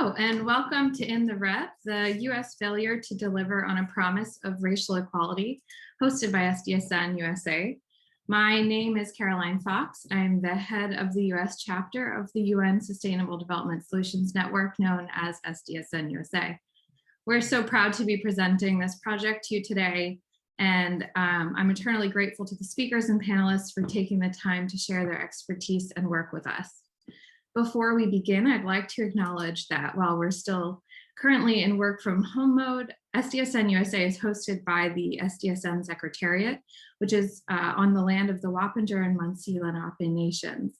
Hello, and welcome to In the Red, the U.S. failure to deliver on a promise of racial equality, hosted by SDSN USA. My name is Caroline Fox. I'm the head of the U.S. chapter of the UN Sustainable Development Solutions Network, known as SDSN USA. We're so proud to be presenting this project to you today, and I'm eternally grateful to the speakers and panelists for taking the time to share their expertise and work with us. Before we begin, I'd like to acknowledge that while we're still currently in work from home mode, SDSN USA is hosted by the SDSN Secretariat, which is on the land of the Wappinger and Munsee Lenape Nations.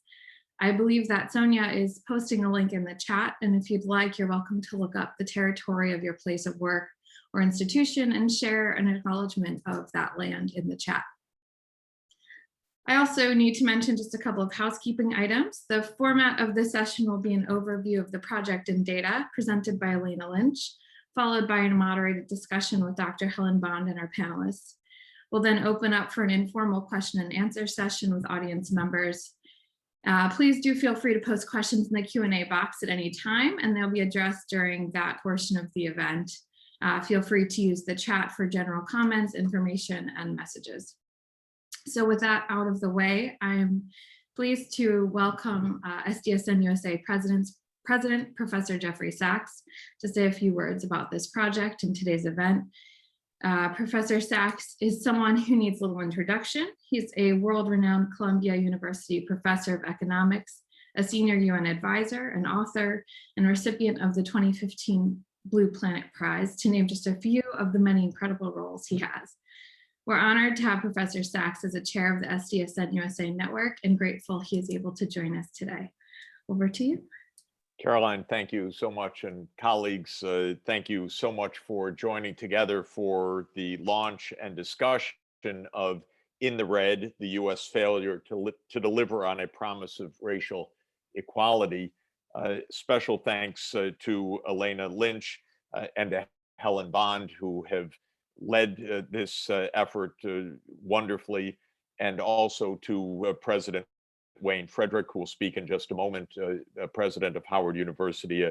I believe that Sonia is posting a link in the chat, and if you'd like, you're welcome to look up the territory of your place of work or institution and share an acknowledgement of that land in the chat. I also need to mention just a couple of housekeeping items. The format of this session will be an overview of the project and data presented by Elena Lynch, followed by a moderated discussion with Dr. Helen Bond and our panelists. We'll then open up for an informal question and answer session with audience members. Please do feel free to post questions in the Q&A box at any time, and they'll be addressed during that portion of the event. Feel free to use the chat for general comments, information, and messages. So with that out of the way, I'm pleased to welcome SDSN USA President Professor Jeffrey Sachs to say a few words about this project and today's event. Professor Sachs is someone who needs little introduction. He's a world-renowned Columbia University professor of economics, a senior UN advisor, an author, and recipient of the 2015 Blue Planet Prize, to name just a few of the many incredible roles he has. We're honored to have Professor Sachs as a chair of the SDSN USA network and grateful he is able to join us today. Over to you. Caroline, thank you so much. And colleagues, thank you so much for joining together for the launch and discussion of In the Red, the US failure to deliver on a promise of racial equality. Special thanks to Elena Lynch and to Helen Bond, who have led this effort wonderfully, and also to President Wayne Frederick, who will speak in just a moment, president of Howard University,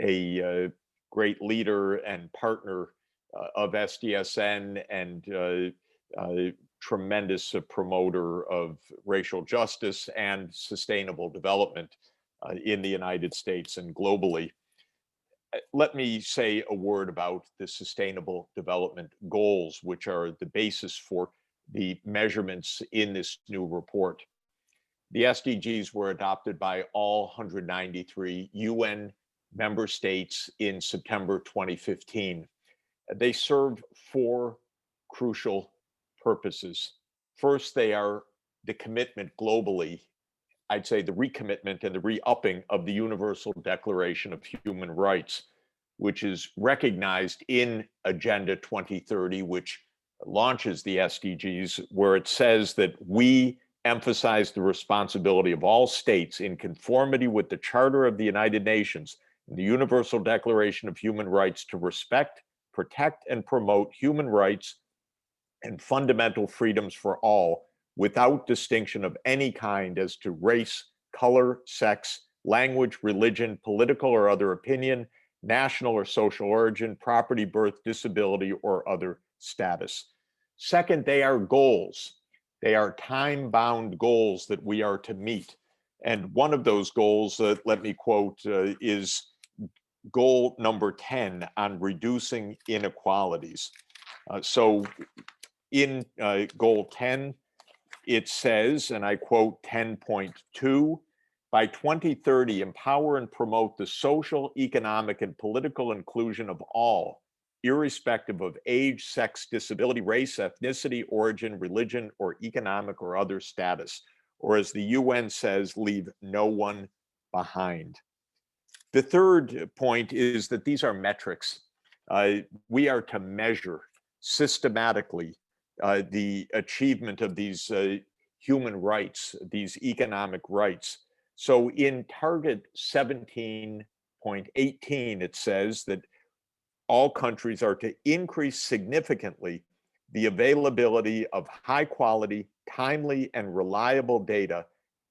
a great leader and partner of SDSN, and a tremendous promoter of racial justice and sustainable development in the United States and globally. Let me say a word about the Sustainable Development Goals, which are the basis for the measurements in this new report. The SDGs were adopted by all 193 UN member states in September 2015. They serve four crucial purposes. First, they are the commitment globally, I'd say the recommitment and the re-upping of the Universal Declaration of Human Rights, which is recognized in Agenda 2030, which launches the SDGs, where it says that we emphasize the responsibility of all states in conformity with the Charter of the United Nations and the Universal Declaration of Human Rights to respect, protect, and promote human rights and fundamental freedoms for all, without distinction of any kind as to race, color, sex, language, religion, political or other opinion, national or social origin, property, birth, disability, or other status. Second, they are goals. They are time-bound goals that we are to meet. And one of those goals, let me quote, is goal number 10 on reducing inequalities. So in goal 10, it says, and I quote 10.2, by 2030, empower and promote the social, economic, and political inclusion of all, irrespective of age, sex, disability, race, ethnicity, origin, religion, or economic or other status. Or as the UN says, leave no one behind. The third point is that these are metrics. We are to measure systematically the achievement of these human rights, these economic rights. So in target 17.18, it says that all countries are to increase significantly the availability of high quality, timely, and reliable data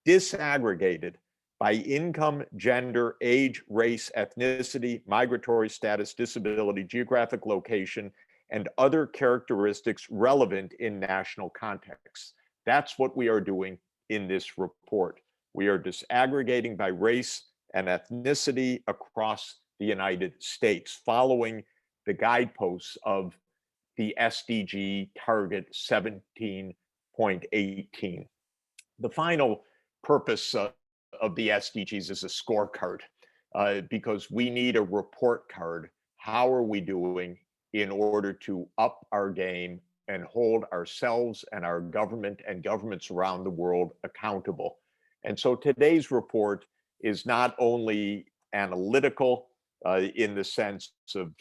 disaggregated by income, gender, age, race, ethnicity, migratory status, disability, geographic location, and other characteristics relevant in national contexts. That's what we are doing in this report. We are disaggregating by race and ethnicity across the United States, following the guideposts of the SDG target 17.18. The final purpose of the SDGs is a scorecard, because we need a report card. How are we doing in order to up our game and hold ourselves and our government and governments around the world accountable? And so today's report is not only analytical in the sense of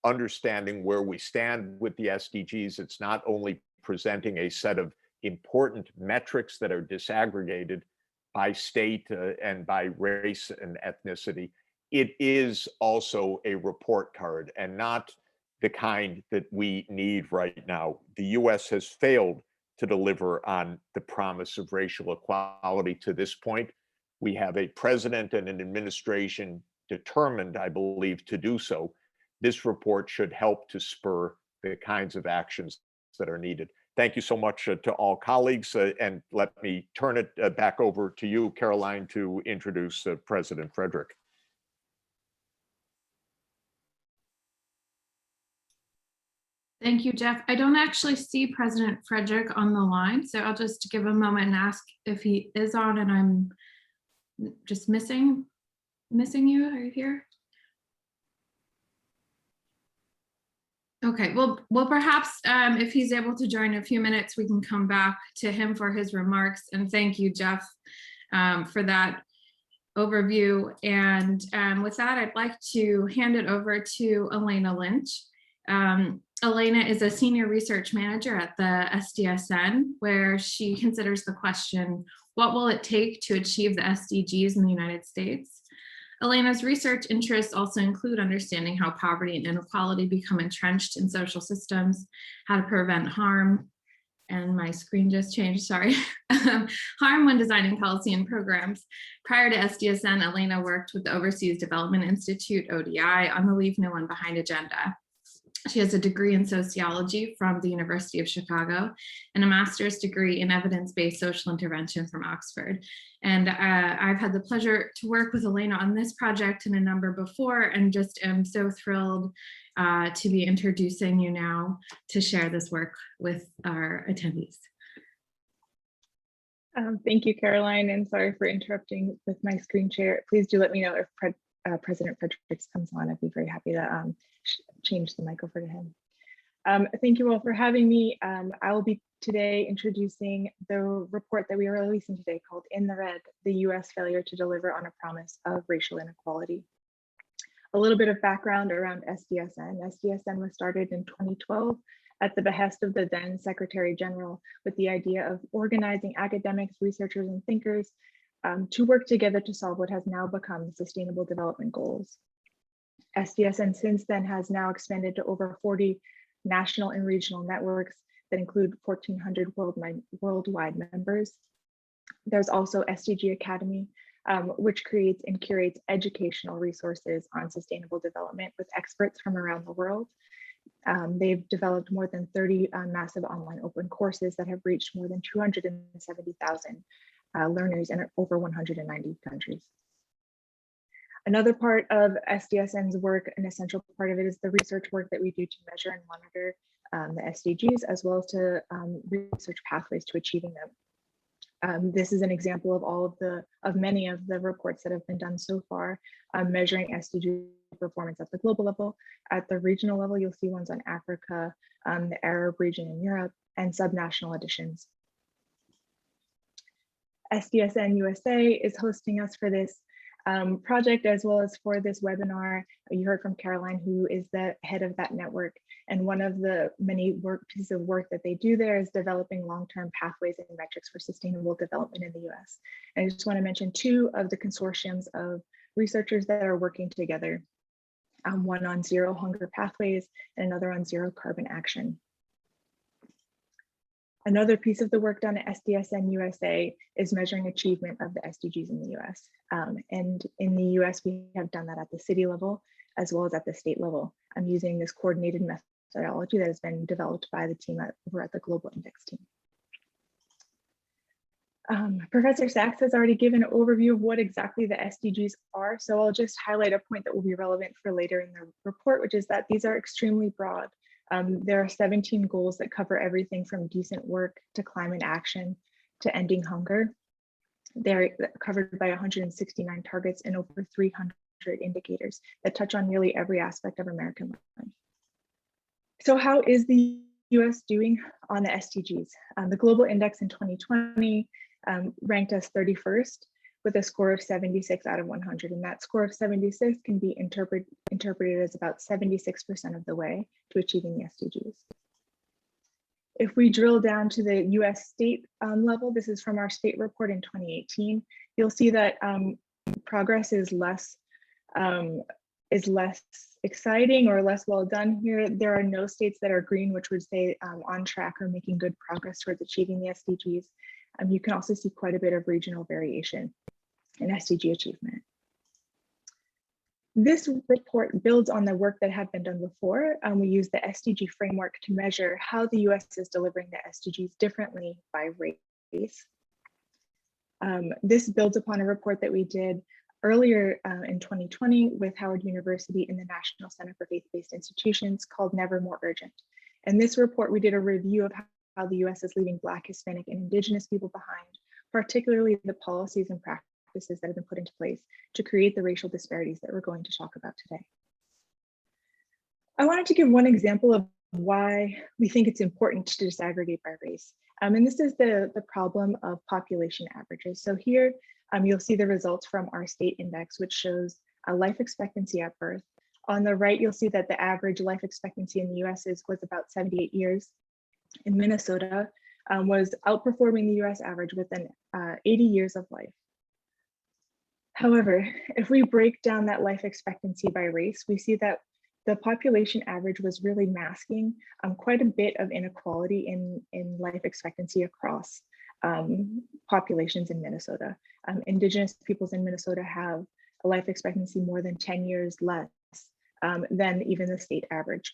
understanding where we stand with the SDGs. It's not only presenting a set of important metrics that are disaggregated by state and by race and ethnicity. It is also a report card, and not the kind that we need right now. The US has failed to deliver on the promise of racial equality to this point. We have a president and an administration determined, I believe, to do so. This report should help to spur the kinds of actions that are needed. Thank you so much to all colleagues, and let me turn it back over to you, Caroline, to introduce President Frederick. Thank you, Jeff. I don't actually see President Frederick on the line, so I'll just give a moment and ask if he is on, and I'm just missing you. Are you here? Okay, well, perhaps if he's able to join in a few minutes, we can come back to him for his remarks. And thank you, Jeff, for that overview. And with that, I'd like to hand it over to Elena Lynch. Elena is a senior research manager at the SDSN, where she considers the question, what will it take to achieve the SDGs in the United States? Elena's research interests also include understanding how poverty and inequality become entrenched in social systems, how to prevent harm, and my screen just changed, sorry, harm when designing policy and programs. Prior to SDSN, Elena worked with the Overseas Development Institute, ODI, on the Leave No One Behind agenda. She has a degree in sociology from the University of Chicago and a master's degree in evidence-based social intervention from Oxford. And I've had the pleasure to work with Elena on this project and a number before, and just am so thrilled to be introducing you now to share this work with our attendees. Thank you, Caroline, and sorry for interrupting with my screen share. Please do let me know if President Frederick comes on. I'd be very happy to change the mic over to him. Thank you all for having me. I will be today introducing the report that we are releasing today called In the Red, the US Failure to Deliver on a Promise of Racial Inequality. A little bit of background around SDSN. SDSN was started in 2012 at the behest of the then Secretary General, with the idea of organizing academics, researchers, and thinkers to work together to solve what has now become Sustainable Development Goals. SDSN since then has now expanded to over 40 national and regional networks that include 1,400 worldwide members. There's also SDG Academy, which creates and curates educational resources on sustainable development with experts from around the world. They've developed more than 30 massive online open courses that have reached more than 270,000 learners in over 190 countries. Another part of SDSN's work, an essential part of it, is the research work that we do to measure and monitor the SDGs, as well as to research pathways to achieving them. This is an example of many of the reports that have been done so far, measuring SDG performance at the global level. At the regional level, you'll see ones on Africa, the Arab region in Europe, and subnational editions. SDSN USA is hosting us for this project, as well as for this webinar. You heard from Caroline, who is the head of that network. And one of the many pieces of work that they do there is developing long-term pathways and metrics for sustainable development in the US. And I just want to mention two of the consortiums of researchers that are working together, one on zero hunger pathways and another on zero carbon action. Another piece of the work done at SDSN USA is measuring achievement of the SDGs in the US. And in the US, we have done that at the city level, as well as at the state level. I'm using this coordinated methodology that has been developed by the team over at the Global Index team. Professor Sachs has already given an overview of what exactly the SDGs are, so I'll just highlight a point that will be relevant for later in the report, which is that these are extremely broad. There are 17 goals that cover everything from decent work to climate action to ending hunger. They're covered by 169 targets and over 300 indicators that touch on nearly every aspect of American life. So how is the US doing on the SDGs? The Global Index in 2020 ranked us 31st with a score of 76 out of 100. And that score of 76 can be interpreted as about 76% of the way to achieving the SDGs. If we drill down to the US state level, this is from our state report in 2018, you'll see that progress is less exciting or less well done here. There are no states that are green, which would say on track or making good progress towards achieving the SDGs. You can also see quite a bit of regional variation in SDG achievement. This report builds on the work that had been done before. We use the SDG framework to measure how the US is delivering the SDGs differently by race. This builds upon a report that we did earlier in 2020 with Howard University and the National Center for Faith-Based Institutions called Never More Urgent. In this report, we did a review of how the US is leaving Black, Hispanic, and Indigenous people behind, particularly the policies and practices that have been put into place to create the racial disparities that we're going to talk about today. I wanted to give one example of why we think it's important to disaggregate by race. And this is the problem of population averages. So here you'll see the results from our state index, which shows a life expectancy at birth. On the right, you'll see that the average life expectancy in the US was about 78 years. In Minnesota was outperforming the US average with an 80 years of life. However, if we break down that life expectancy by race, we see that the population average was really masking quite a bit of inequality in life expectancy across populations in Minnesota. Indigenous peoples in Minnesota have a life expectancy more than 10 years less than even the state average.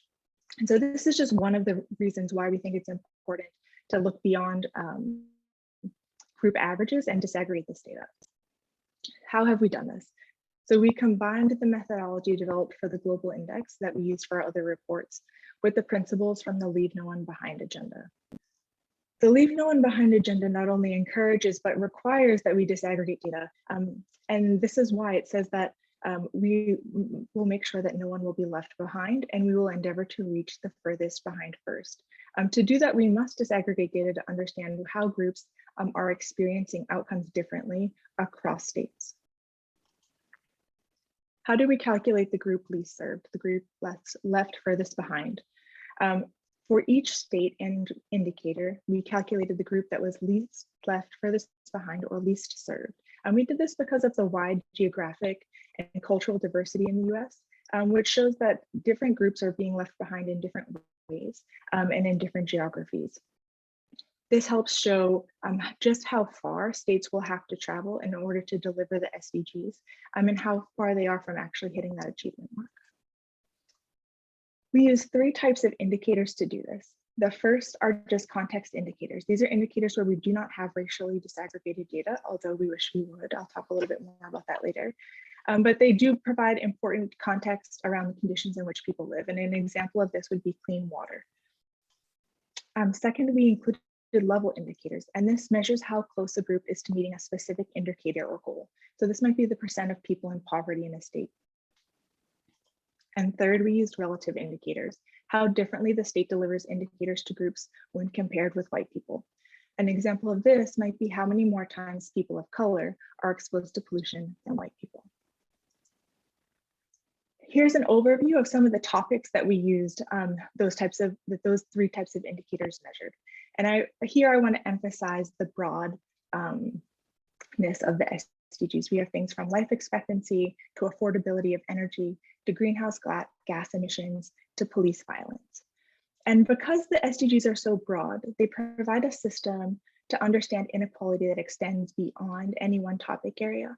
And so this is just one of the reasons why we think it's important to look beyond group averages and disaggregate this data. How have we done this? So we combined the methodology developed for the Global Index that we use for our other reports with the principles from the Leave No One Behind agenda. The Leave No One Behind agenda not only encourages, but requires that we disaggregate data. And this is why it says that we will make sure that no one will be left behind, and we will endeavor to reach the furthest behind first. To do that, we must disaggregate data to understand how groups are experiencing outcomes differently across states. How do we calculate the group least served, the group left furthest behind? For each state and indicator, we calculated the group that was least left furthest behind or least served. And we did this because of the wide geographic and cultural diversity in the US, which shows that different groups are being left behind in different ways and in different geographies. This helps show just how far states will have to travel in order to deliver the SDGs and how far they are from actually hitting that achievement mark. We use 3 types of indicators to do this. The first are just context indicators. These are indicators where we do not have racially disaggregated data, although we wish we would. I'll talk a little bit more about that later. But they do provide important context around the conditions in which people live. And an example of this would be clean water. Second, we included level indicators, and this measures how close a group is to meeting a specific indicator or goal. So this might be the % of people in poverty in a state. And third, we used relative indicators, how differently the state delivers indicators to groups when compared with white people. An example of this might be how many more times people of color are exposed to pollution than white people. Here's an overview of some of the topics that we used, those 3 types of indicators measured. And here I want to emphasize the broadness of the SDGs. We have things from life expectancy to affordability of energy to greenhouse gas emissions to police violence. And because the SDGs are so broad, they provide a system to understand inequality that extends beyond any one topic area,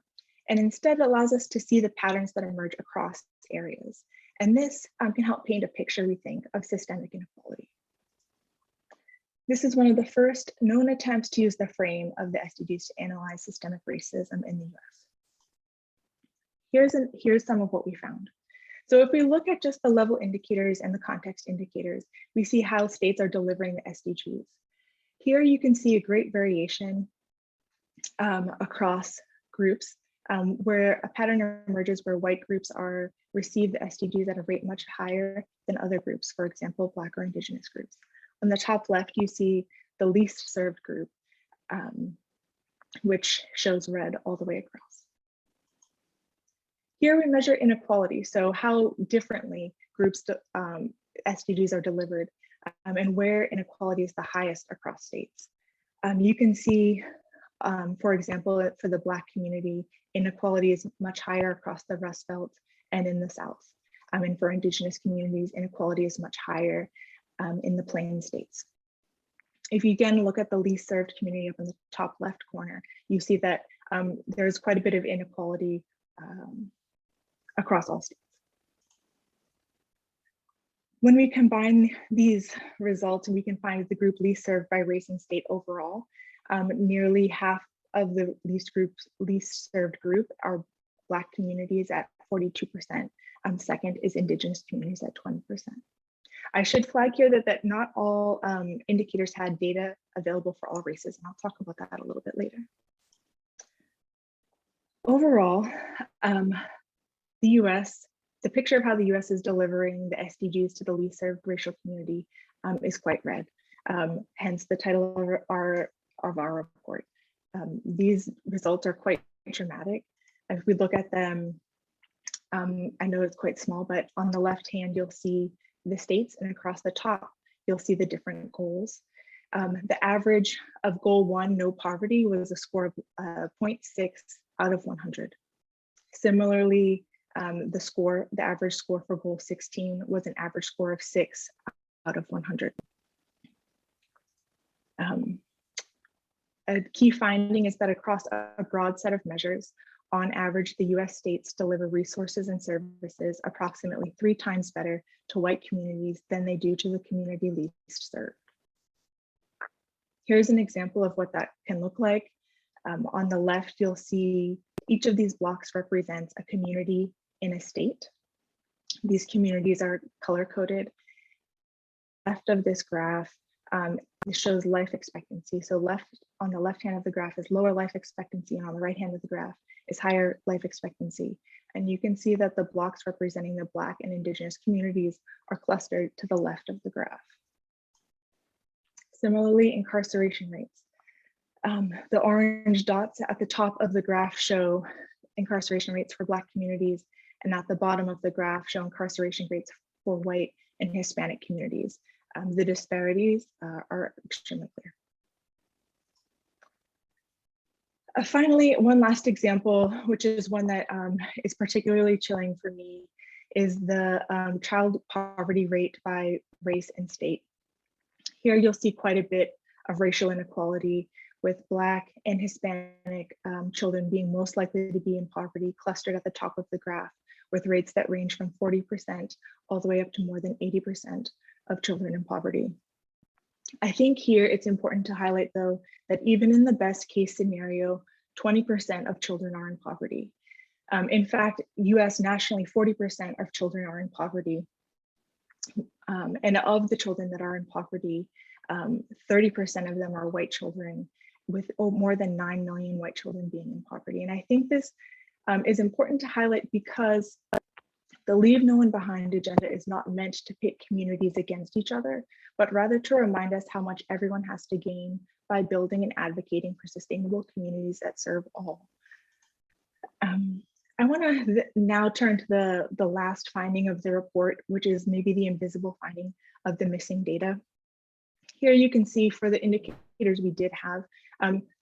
and instead allows us to see the patterns that emerge across areas. And this can help paint a picture, we think, of systemic inequality. This is one of the first known attempts to use the frame of the SDGs to analyze systemic racism in the US. Here's some of what we found. So if we look at just the level indicators and the context indicators, we see how states are delivering the SDGs. Here you can see a great variation across groups, where a pattern emerges where white groups receive the SDGs at a rate much higher than other groups, for example, Black or Indigenous groups. On the top left, you see the least served group, which shows red all the way across. Here we measure inequality, so how differently groups SDGs are delivered, and where inequality is the highest across states. You can see, for example, for the Black community, inequality is much higher across the Rust Belt and in the South. And for Indigenous communities, inequality is much higher in the Plain states. If you again look at the least served community up in the top left corner, you see that there's quite a bit of inequality across all states. When we combine these results, we can find the group least served by race and state overall. Nearly half of the least served group are Black communities at 42%. Second is Indigenous communities at 20%. I should flag here that not all indicators had data available for all races, and I'll talk about that a little bit later. Overall, the picture of how the US is delivering the SDGs to the least served racial community is quite red, hence the title of our report. These results are quite dramatic. If we look at them, I know it's quite small, but on the left hand, you'll see the states, and across the top, you'll see the different goals. The average of goal 1, no poverty, was a score of 0.6 out of 100. Similarly, the average score for goal 16 was an average score of 6 out of 100. A key finding is that across a broad set of measures, on average, the US states deliver resources and services approximately 3 times better to white communities than they do to the community least served. Here's an example of what that can look like. On the left, you'll see each of these blocks represents a community in a state. These communities are color-coded. Left of this graph, it shows life expectancy. So on the left hand of the graph is lower life expectancy, and on the right hand of the graph is higher life expectancy. And you can see that the blocks representing the Black and Indigenous communities are clustered to the left of the graph. Similarly, incarceration rates. The orange dots at the top of the graph show incarceration rates for Black communities, and at the bottom of the graph show incarceration rates for white and Hispanic communities. The disparities are extremely clear. Finally, one last example, which is one that is particularly chilling for me, is the child poverty rate by race and state. Here you'll see quite a bit of racial inequality, with Black and Hispanic children being most likely to be in poverty, clustered at the top of the graph, with rates that range from 40% all the way up to more than 80% of children in poverty. I think here it's important to highlight, though, that even in the best case scenario, 20% of children are in poverty. In fact, US nationally, 40% of children are in poverty. And of the children that are in poverty, 30% of them are white children, with more than 9 million white children being in poverty. And I think this is important to highlight because the Leave No One Behind agenda is not meant to pit communities against each other, but rather to remind us how much everyone has to gain by building and advocating for sustainable communities that serve all. I want to now turn to the last finding of the report, which is maybe the invisible finding of the missing data. Here you can see for the indicators we did have,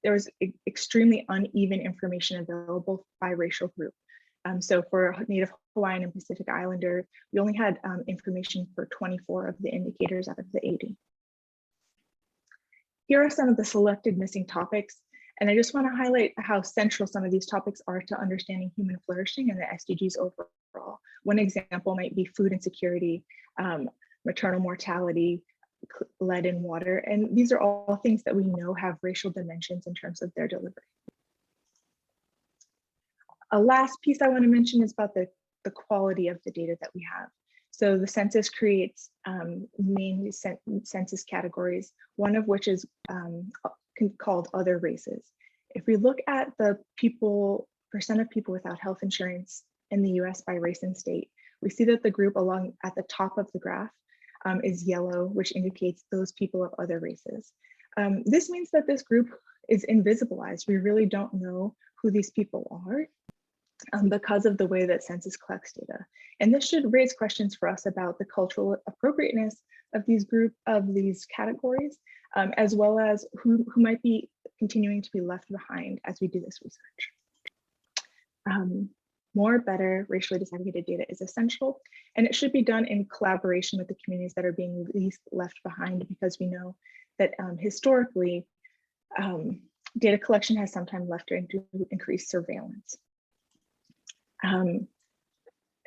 there was extremely uneven information available by racial group. So for Native Hawaiian and Pacific Islander, we only had information for 24 of the indicators out of the 80. Here are some of the selected missing topics, and I just want to highlight how central some of these topics are to understanding human flourishing and the SDGs overall. One example might be food insecurity, maternal mortality, lead in water, and these are all things that we know have racial dimensions in terms of their delivery. A last piece I want to mention is about the quality of the data that we have. So the census creates main census categories, one of which is called other races. If we look at the percent of people without health insurance in the US by race and state, we see that the group along at the top of the graph is yellow, which indicates those people of other races. This means that this group is invisibilized. We really don't know who these people are because of the way that census collects data. And this should raise questions for us about the cultural appropriateness of these categories, as well as who might be continuing to be left behind as we do this research. More, better racially disaggregated data is essential, and it should be done in collaboration with the communities that are being least left behind, because we know that historically, data collection has sometimes left into increased surveillance.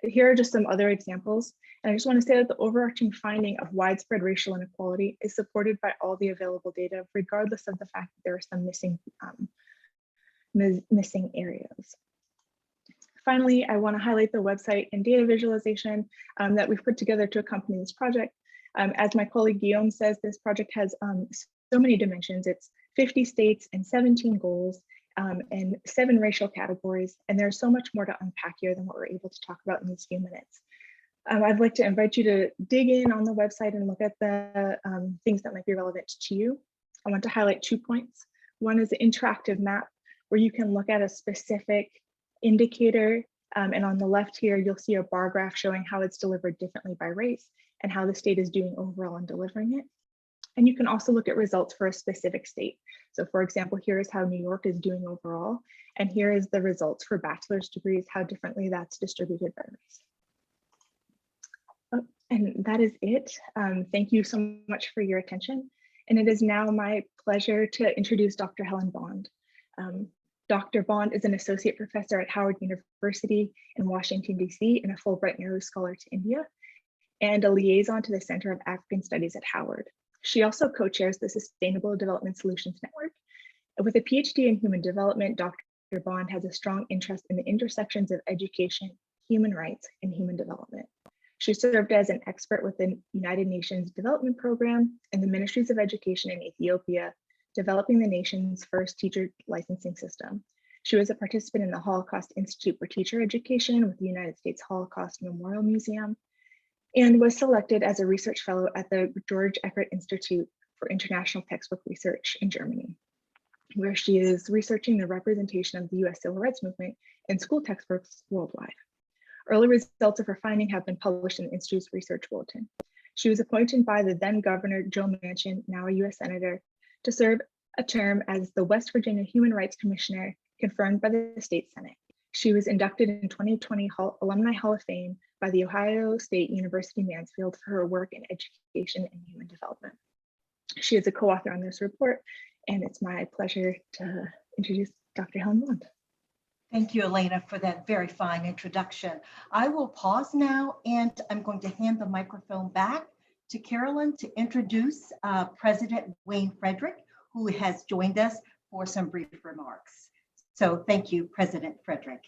Here are just some other examples. And I just want to say that the overarching finding of widespread racial inequality is supported by all the available data, regardless of the fact that there are some missing areas. Finally, I want to highlight the website and data visualization that we've put together to accompany this project. As my colleague Guillaume says, this project has so many dimensions. It's 50 states and 17 goals. And 7 racial categories. And there's so much more to unpack here than what we're able to talk about in these few minutes. I'd like to invite you to dig in on the website and look at the things that might be relevant to you. I want to highlight 2 points. One is an interactive map where you can look at a specific indicator. And on the left here, you'll see a bar graph showing how it's delivered differently by race and how the state is doing overall in delivering it. And you can also look at results for a specific state. So for example, here is how New York is doing overall. And here is the results for bachelor's degrees, how differently that's distributed by race. Oh, and that is it. Thank you so much for your attention. And it is now my pleasure to introduce Dr. Helen Bond. Dr. Bond is an associate professor at Howard University in Washington, DC, and a Fulbright Nehru Scholar to India, and a liaison to the Center of African Studies at Howard. She also co-chairs the Sustainable Development Solutions Network. With a PhD in human development, Dr. Bond has a strong interest in the intersections of education, human rights, and human development. She served as an expert with the United Nations Development Program and the Ministries of Education in Ethiopia, developing the nation's first teacher licensing system. She was a participant in the Holocaust Institute for Teacher Education with the United States Holocaust Memorial Museum, and was selected as a research fellow at the George Eckert Institute for International Textbook Research in Germany, where she is researching the representation of the US Civil Rights Movement in school textbooks worldwide. Early results of her finding have been published in the Institute's research bulletin. She was appointed by the then Governor Joe Manchin, now a US Senator, to serve a term as the West Virginia Human Rights Commissioner, confirmed by the State Senate. She was inducted in 2020 Alumni Hall of Fame by the Ohio State University Mansfield for her work in education and human development. She is a co-author on this report, and it's my pleasure to introduce Dr. Helen Bond. Thank you, Elena, for that very fine introduction. I will pause now, and I'm going to hand the microphone back to Carolyn to introduce President Wayne Frederick, who has joined us for some brief remarks. So thank you, President Frederick.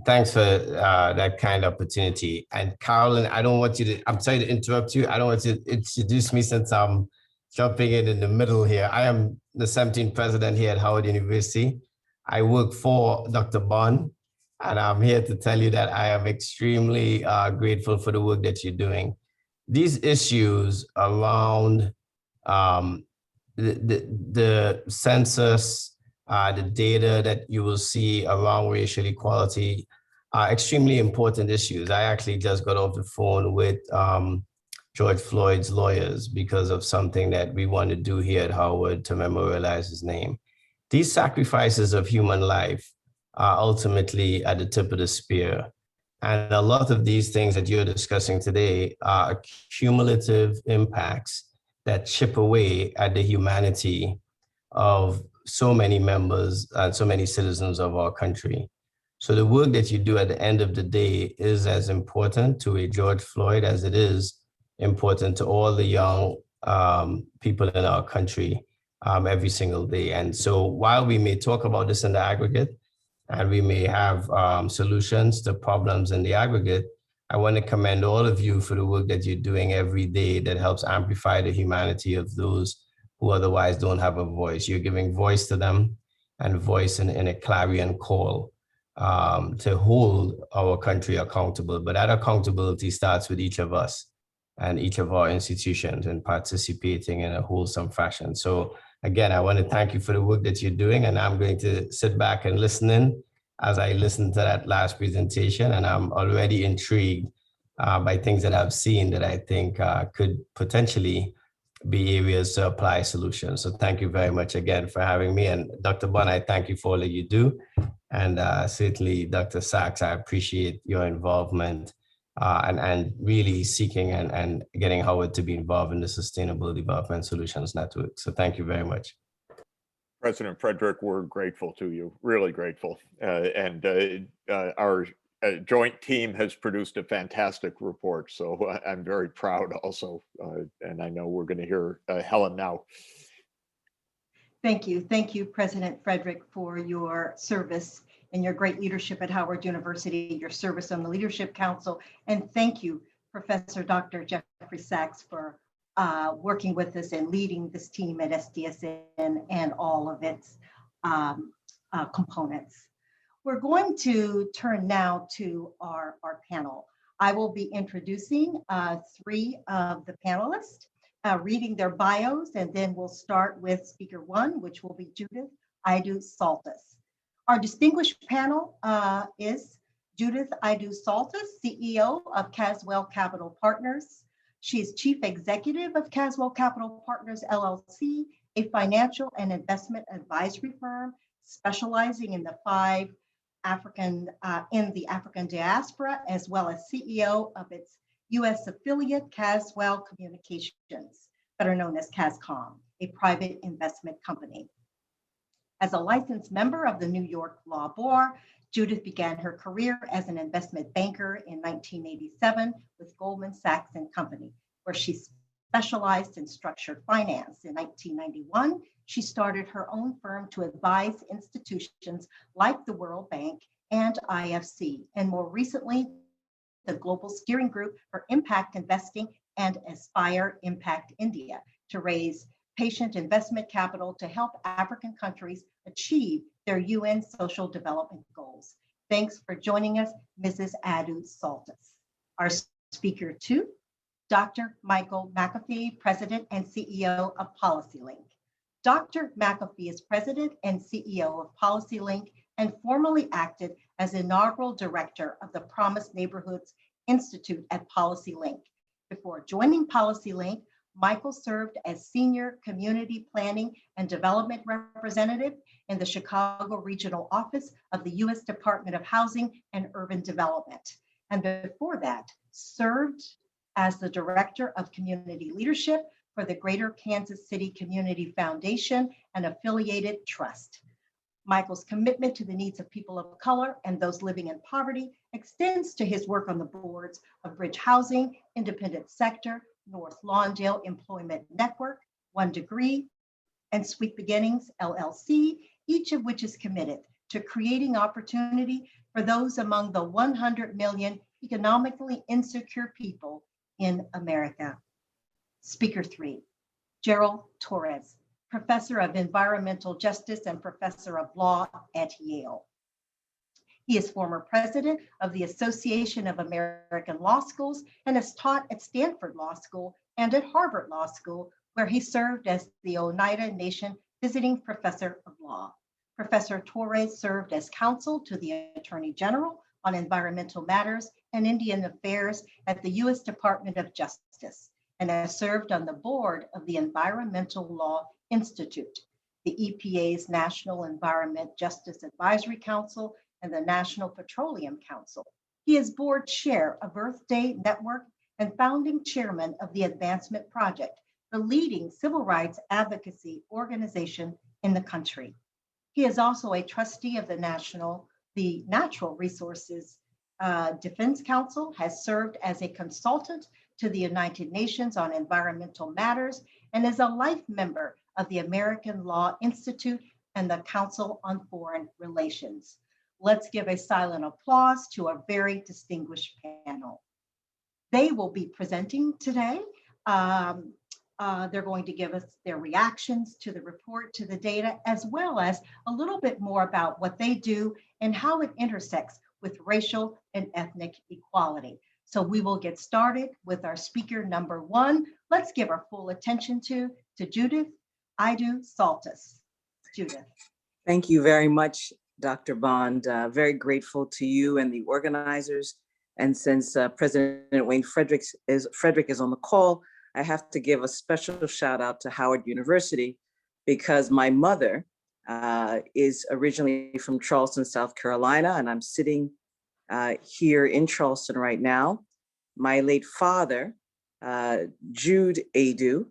Thanks for that kind opportunity. And Carolyn, I don't want you to, I'm sorry to interrupt you. I don't want you to introduce me since I'm jumping in the middle here. I am the 17th president here at Howard University. I work for Dr. Bond, and I'm here to tell you that I am extremely grateful for the work that you're doing. These issues around the census, the data that you will see around racial equality are extremely important issues. I actually just got off the phone with George Floyd's lawyers because of something that we want to do here at Howard to memorialize his name. these sacrifices of human life are ultimately at the tip of the spear. And a lot of these things that you're discussing today are cumulative impacts that chip away at the humanity of so many members and so many citizens of our country. So the work that you do at the end of the day is as important to a George Floyd as it is important to all the young people in our country every single day. And so while we may talk about this in the aggregate, and we may have solutions to problems in the aggregate, I want to commend all of you for the work that you're doing every day that helps amplify the humanity of those who otherwise don't have a voice. You're giving voice to them and voice in a clarion call to hold our country accountable. But that accountability starts with each of us and each of our institutions and participating in a wholesome fashion. So again, I want to thank you for the work that you're doing, and I'm going to sit back and listen in as I listen to that last presentation, and I'm already intrigued by things that I've seen that I think could potentially be areas to apply solutions. So thank you very much again for having me. And Dr. Bunn, I thank you for all that you do. And certainly, Dr. Sachs, I appreciate your involvement and really seeking and getting Howard to be involved in the Sustainable Development Solutions Network. So thank you very much. President Frederick, we're grateful to you, really grateful. Our joint team has produced a fantastic report. So I'm very proud also. And I know we're going to hear Helen now. Thank you, President Frederick, for your service and your great leadership at Howard University, your service on the Leadership Council. And thank you, Professor Dr. Jeffrey Sachs, for working with us and leading this team at SDSN and all of its components. We're going to turn now to our panel. I will be introducing three of the panelists, reading their bios, and then we'll start with speaker one, which will be Judith Idu-Saltis. Our distinguished panel is Judith Idu-Saltis, CEO of Caswell Capital Partners. She is Chief Executive of Caswell Capital Partners, LLC, a financial and investment advisory firm specializing in the African diaspora, as well as CEO of its U.S. affiliate, Caswell Communications, better known as CASCOM, a private investment company. As a licensed member of the New York Law Bar, Judith began her career as an investment banker in 1987 with Goldman Sachs and Company, where she specialized in structured finance. In 1991, she started her own firm to advise institutions like the World Bank and IFC, and more recently, the Global Steering Group for Impact Investing and Aspire Impact India to raise patient investment capital to help African countries achieve their UN Social Development Goals. Thanks for joining us, Mrs. Idu-Saltis. Our speaker two, Dr. Michael McAfee, President and CEO of PolicyLink. Dr. McAfee is President and CEO of PolicyLink and formerly acted as inaugural director of the Promised Neighborhoods Institute at PolicyLink. Before joining PolicyLink, Michael served as Senior Community Planning and Development Representative in the Chicago Regional Office of the U.S. Department of Housing and Urban Development. And before that, served as the Director of Community Leadership for the Greater Kansas City Community Foundation and affiliated trust. Michael's commitment to the needs of people of color and those living in poverty extends to his work on the boards of Bridge Housing, Independent Sector, North Lawndale Employment Network, One Degree, and Sweet Beginnings, LLC, each of which is committed to creating opportunity for those among the 100 million economically insecure people in America. Speaker three, Gerald Torres, Professor of Environmental Justice and Professor of Law at Yale. He is former president of the Association of American Law Schools and has taught at Stanford Law School and at Harvard Law School, where he served as the Oneida Nation Visiting Professor of Law. Professor Torres served as counsel to the Attorney General on environmental matters and Indian affairs at the U.S. Department of Justice and has served on the board of the Environmental Law Institute. the EPA's National Environment Justice Advisory Council, and the National Petroleum Council. He is board chair of Earth Day Network and founding chairman of the Advancement Project, the leading civil rights advocacy organization in the country. He is also a trustee of the Natural Resources Defense Council, has served as a consultant to the United Nations on environmental matters, and is a life member of the American Law Institute and the Council on Foreign Relations. Let's give a silent applause to a very distinguished panel. They will be presenting today. They're going to give us their reactions to the report, to the data, as well as a little bit more about what they do and how it intersects with racial and ethnic equality. So we will get started with our speaker number one. Let's give our full attention to Judith Idu Saltis. Judith. Thank you very much, Dr. Bond. Very grateful to you and the organizers. And since President Wayne Frederick is on the call, I have to give a special shout out to Howard University, because my mother is originally from Charleston, South Carolina, and I'm sitting here in Charleston right now. My late father, Jude Adu,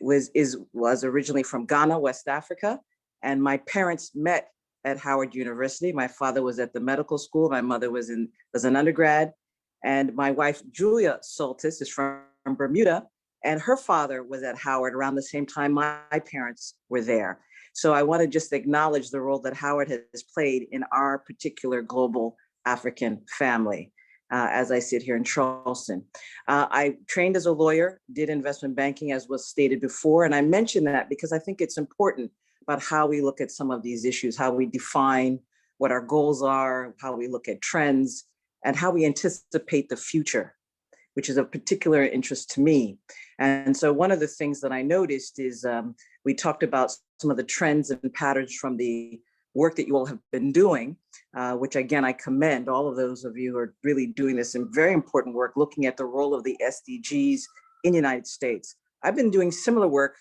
was originally from Ghana, West Africa, and my parents met at Howard University. My father was at the medical school. My mother was an undergrad, and my wife Julia Saltis is from Bermuda, and her father was at Howard around the same time my parents were there. So I want to just acknowledge the role that Howard has played in our particular global African family. As I sit here in Charleston. I trained as a lawyer, did investment banking as was stated before, and I mention that because I think it's important about how we look at some of these issues, how we define what our goals are, how we look at trends, and how we anticipate the future, which is of particular interest to me. And so one of the things that I noticed is we talked about some of the trends and patterns from the work that you all have been doing, which again, I commend all of those of you who are really doing this and very important work, looking at the role of the SDGs in the United States. I've been doing similar work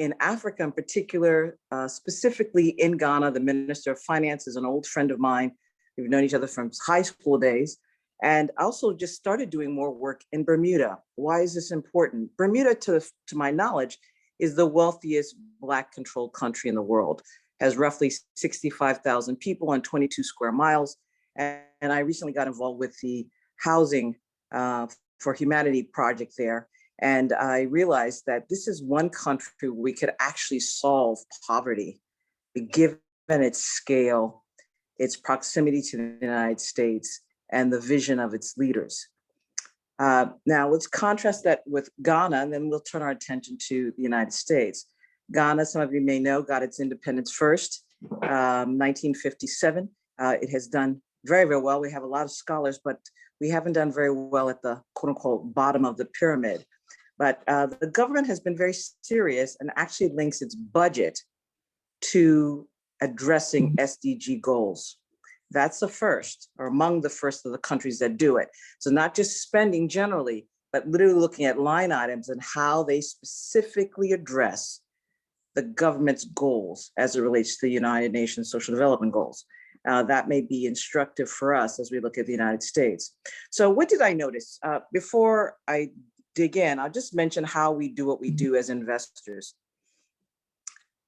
in Africa in particular, specifically in Ghana. The Minister of Finance is an old friend of mine. We've known each other from high school days. And also just started doing more work in Bermuda. Why is this important? Bermuda, to my knowledge, is the wealthiest Black controlled country in the world. Has roughly 65,000 people on 22 square miles. And I recently got involved with the Housing for Humanity project there. And I realized that this is one country where we could actually solve poverty, given its scale, its proximity to the United States, and the vision of its leaders. Now let's contrast that with Ghana, and then we'll turn our attention to the United States. Ghana, some of you may know, got its independence first, 1957. It has done very, very well. We have a lot of scholars, but we haven't done very well at the quote unquote bottom of the pyramid. But the government has been very serious and actually links its budget to addressing SDG goals. That's the first, or among the first of the countries that do it. So not just spending generally, but literally looking at line items and how they specifically address the government's goals as it relates to the United Nations Social Development Goals. That may be instructive for us as we look at the United States. So what did I notice? Before I dig in, I'll just mention how we do what we do as investors.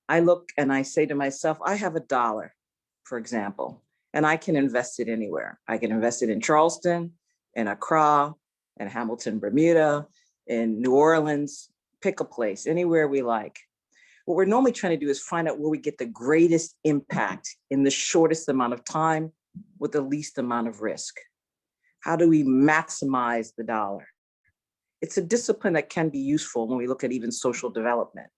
I look and I say to myself, I have $1, for example, and I can invest it anywhere. I can invest it in Charleston, in Accra, in Hamilton, Bermuda, in New Orleans, pick a place, anywhere we like. What we're normally trying to do is find out where we get the greatest impact in the shortest amount of time with the least amount of risk. How do we maximize the dollar? It's a discipline that can be useful when we look at even social development.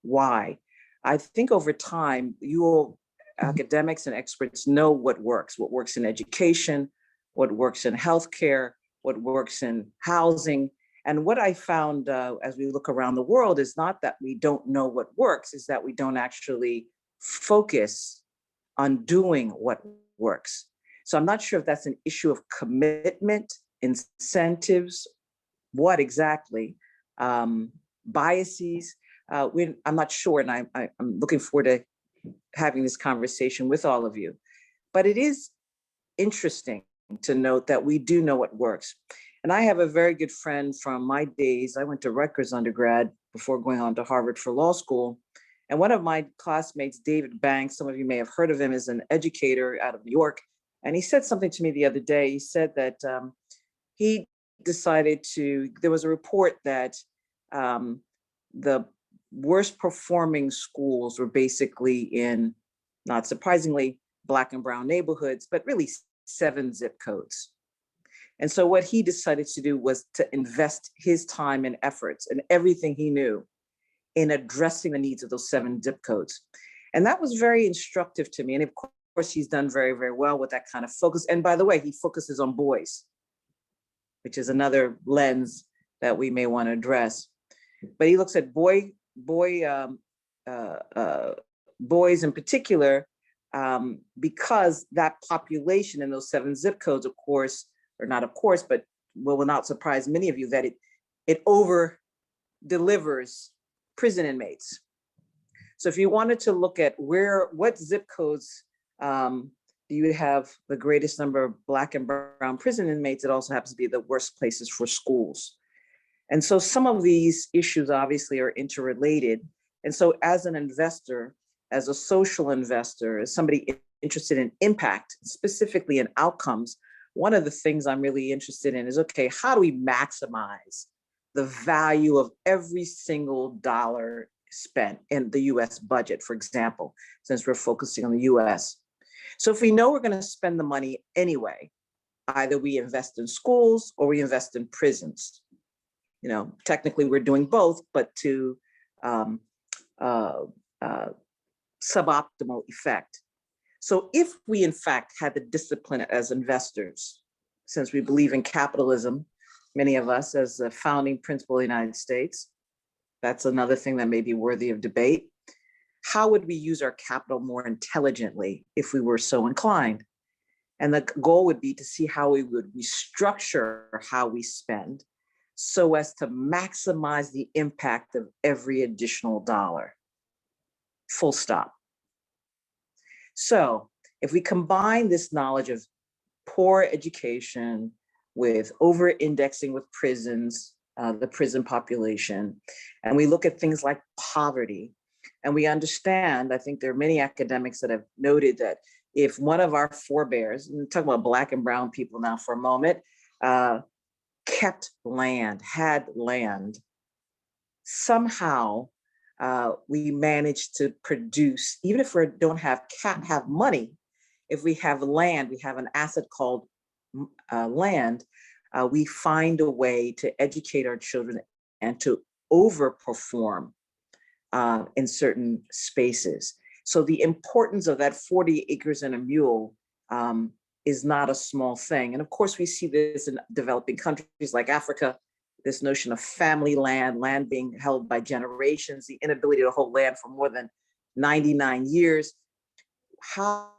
Why? I think over time, you all, academics and experts, know what works in education, what works in healthcare, what works in housing. And what I found as we look around the world is not that we don't know what works, is that we don't actually focus on doing what works. So I'm not sure if that's an issue of commitment, incentives, what exactly, biases. I'm not sure, and I'm looking forward to having this conversation with all of you. But it is interesting to note that we do know what works. And I have a very good friend from my days. I went to Rutgers undergrad before going on to Harvard for law school. And one of my classmates, David Banks, some of you may have heard of him, is an educator out of New York. And he said something to me the other day. He said that he decided there was a report that the worst performing schools were basically in, not surprisingly, Black and brown neighborhoods, but really 7 zip codes. And so what he decided to do was to invest his time and efforts and everything he knew in addressing the needs of those 7 zip codes. And that was very instructive to me. And of course, he's done very, very well with that kind of focus. And by the way, he focuses on boys, which is another lens that we may want to address. But he looks at boys in particular, because that population in those 7 zip codes, of course, or not of course, but will not surprise many of you that it over delivers prison inmates. So if you wanted to look at what zip codes do you have the greatest number of Black and brown prison inmates, it also happens to be the worst places for schools. And so some of these issues obviously are interrelated. And so as an investor, as a social investor, as somebody interested in impact, specifically in outcomes, one of the things I'm really interested in is, okay, how do we maximize the value of every single dollar spent in the US budget, for example, since we're focusing on the US. So if we know we're going to spend the money anyway, either we invest in schools or we invest in prisons. You know, technically we're doing both, but to suboptimal effect. So if we in fact had the discipline as investors, since we believe in capitalism, many of us as a founding principle of the United States, that's another thing that may be worthy of debate. How would we use our capital more intelligently if we were so inclined? And the goal would be to see how we would restructure how we spend so as to maximize the impact of every additional dollar. Full stop. So if we combine this knowledge of poor education with over-indexing with prisons, the prison population, and we look at things like poverty, and we understand, I think there are many academics that have noted that if one of our forebears, and we're talking about Black and brown people now for a moment, kept land, had land, somehow we managed to produce, even if we can't have money, if we have land, we have an asset called land, we find a way to educate our children and to overperform in certain spaces. So the importance of that 40 acres and a mule is not a small thing. And of course, we see this in developing countries like Africa, this notion of family land, land being held by generations, the inability to hold land for more than 99 years. How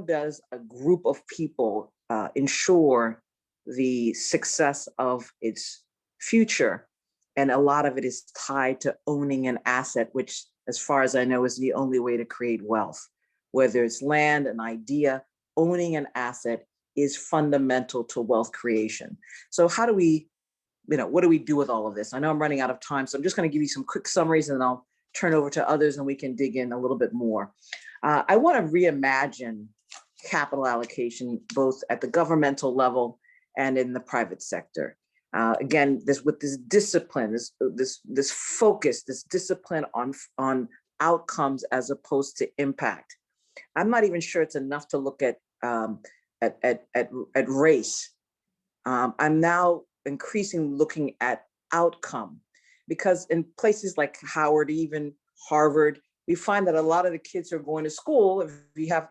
does a group of people ensure the success of its future? And a lot of it is tied to owning an asset, which, as far as I know, is the only way to create wealth. Whether it's land, an idea, owning an asset is fundamental to wealth creation. So how do we, what do we do with all of this? I know I'm running out of time, so I'm just going to give you some quick summaries and then I'll turn over to others and we can dig in a little bit more. I want to reimagine capital allocation, both at the governmental level and in the private sector. Again, with this discipline, this focus, this discipline on outcomes as opposed to impact. I'm not even sure it's enough to look at race. I'm now increasingly looking at outcome, because in places like Howard, even Harvard, we find that a lot of the kids who are going to school, if you have,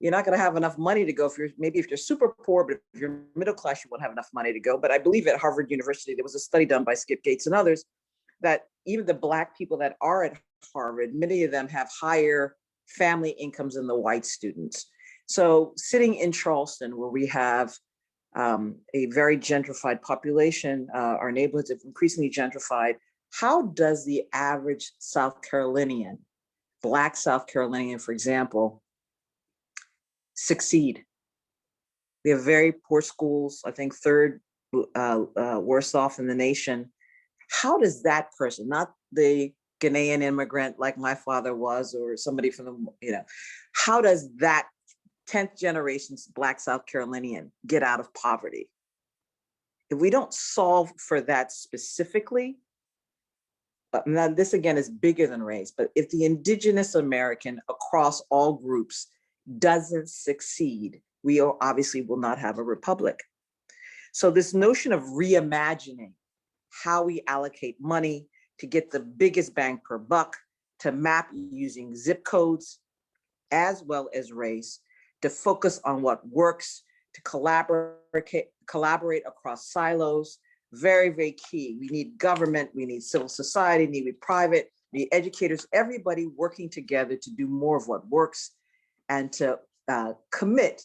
you're not going to have enough money to go. If you're super poor, but if you're middle class, you won't have enough money to go. But I believe at Harvard University, there was a study done by Skip Gates and others that even the Black people that are at Harvard, many of them have higher family incomes than the white students. So sitting in Charleston, where we have a very gentrified population, our neighborhoods have increasingly gentrified, how does the average South Carolinian Black South Carolinian, for example, succeed. We have very poor schools, I think third worst off in the nation. How does that person, not the Ghanaian immigrant like my father was, or somebody from the, how does that 10th generation Black South Carolinian get out of poverty? If we don't solve for that specifically, but now this again is bigger than race, but if the indigenous American across all groups doesn't succeed, we obviously will not have a republic. So this notion of reimagining how we allocate money to get the biggest bang per buck, to map using zip codes as well as race, to focus on what works, to collaborate across silos, very, very key. We need government, we need civil society, we need private, we need educators, everybody working together to do more of what works and to commit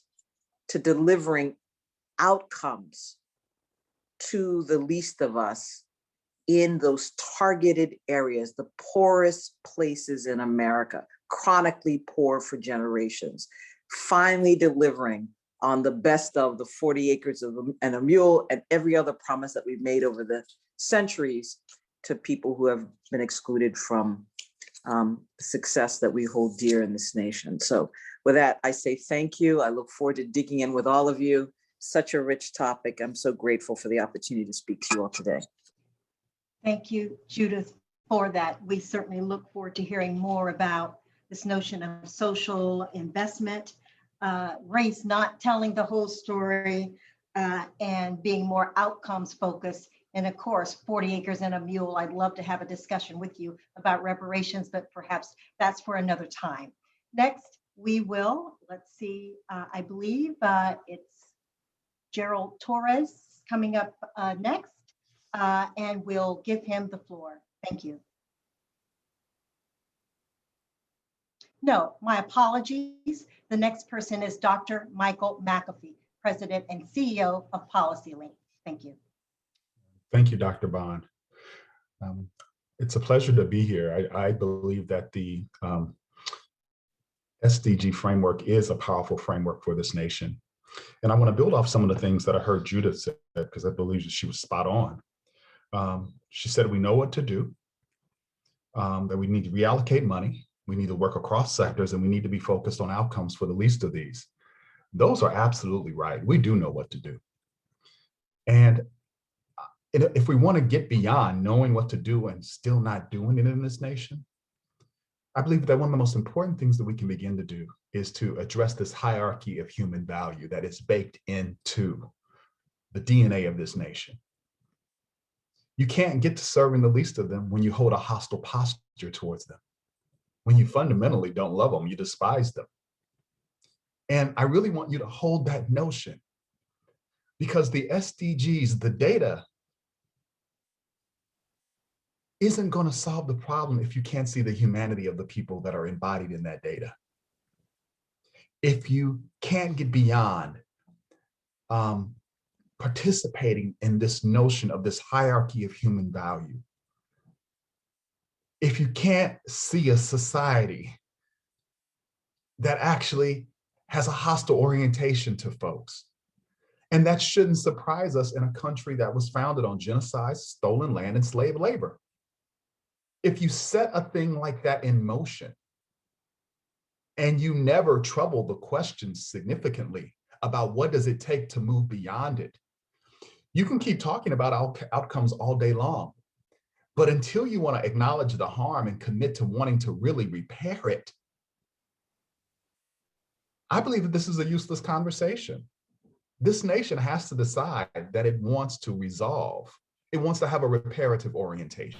to delivering outcomes to the least of us in those targeted areas, the poorest places in America, chronically poor for generations, finally delivering on the best of the 40 acres and a mule and every other promise that we've made over the centuries to people who have been excluded from success that we hold dear in this nation. So with that, I say thank you. I look forward to digging in with all of you. Such a rich topic. I'm so grateful for the opportunity to speak to you all today. Thank you, Judith, for that. We certainly look forward to hearing more about this notion of social investment, race not telling the whole story, and being more outcomes focused. And of course, 40 acres and a mule. I'd love to have a discussion with you about reparations, but perhaps that's for another time. Next, we will, let's see, I believe it's Gerald Torres coming up next, and we'll give him the floor. Thank you. No, my apologies. The next person is Dr. Michael McAfee, President and CEO of PolicyLink. Thank you. Thank you, Dr. Bond. It's a pleasure to be here. I believe that the SDG framework is a powerful framework for this nation. And I want to build off some of the things that I heard Judith say, because I believe that she was spot on. She said, we know what to do, that we need to reallocate money, we need to work across sectors, and we need to be focused on outcomes for the least of these. Those are absolutely right. We do know what to do. And if we want to get beyond knowing what to do and still not doing it in this nation, I believe that one of the most important things that we can begin to do is to address this hierarchy of human value that is baked into the DNA of this nation. You can't get to serving the least of them when you hold a hostile posture towards them, when you fundamentally don't love them, you despise them. And I really want you to hold that notion, because the SDGs, the data, isn't going to solve the problem if you can't see the humanity of the people that are embodied in that data. If you can't get beyond participating in this notion of this hierarchy of human value, if you can't see a society that actually has a hostile orientation to folks, and that shouldn't surprise us in a country that was founded on genocide, stolen land, and slave labor. If you set a thing like that in motion and you never trouble the questions significantly about what does it take to move beyond it, you can keep talking about outcomes all day long. But until you want to acknowledge the harm and commit to wanting to really repair it, I believe that this is a useless conversation. This nation has to decide that it wants to resolve. It wants to have a reparative orientation.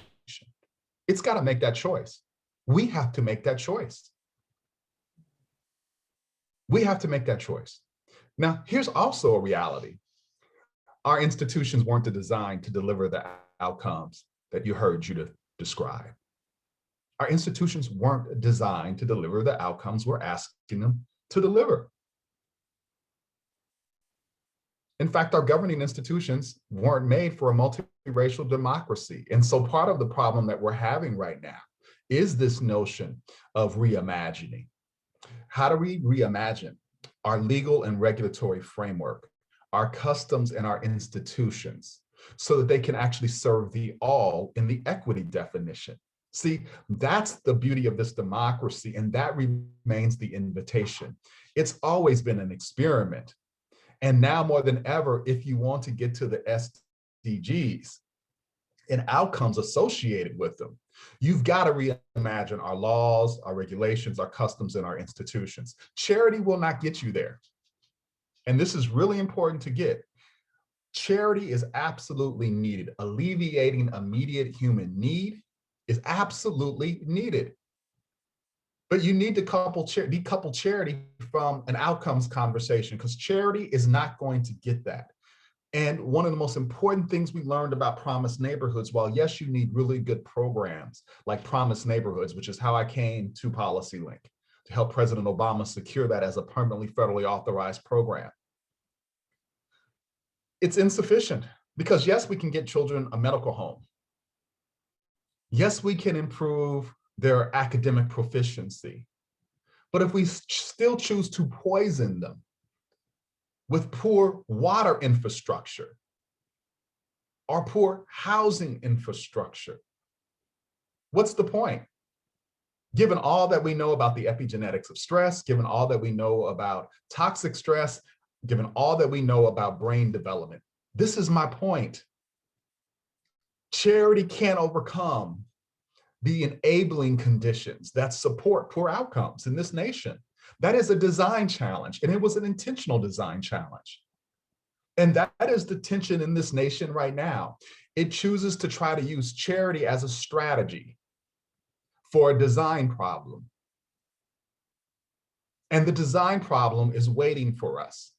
It's got to make that choice. We have to make that choice. We have to make that choice. Now, here's also a reality. Our institutions weren't designed to deliver the outcomes that you heard Judith describe. Our institutions weren't designed to deliver the outcomes we're asking them to deliver. In fact, our governing institutions weren't made for a multiracial democracy. And so part of the problem that we're having right now is this notion of reimagining. How do we reimagine our legal and regulatory framework, our customs and our institutions, so that they can actually serve the all in the equity definition? See, that's the beauty of this democracy, and that remains the invitation. It's always been an experiment. And now more than ever, if you want to get to the SDGs and outcomes associated with them, you've got to reimagine our laws, our regulations, our customs, and our institutions. Charity will not get you there. And this is really important to get. Charity is absolutely needed. Alleviating immediate human need is absolutely needed. But you need to decouple charity from an outcomes conversation, because charity is not going to get that. And one of the most important things we learned about Promise Neighborhoods, while yes, you need really good programs like Promise Neighborhoods, which is how I came to PolicyLink, to help President Obama secure that as a permanently federally authorized program. It's insufficient, because yes, we can get children a medical home. Yes, we can improve their academic proficiency. But if we still choose to poison them with poor water infrastructure or poor housing infrastructure, what's the point? Given all that we know about the epigenetics of stress, given all that we know about toxic stress, given all that we know about brain development, this is my point. Charity can't overcome the enabling conditions that support poor outcomes in this nation. That is a design challenge, and it was an intentional design challenge. And that is the tension in this nation right now. It chooses to try to use charity as a strategy for a design problem. And the design problem is waiting for us.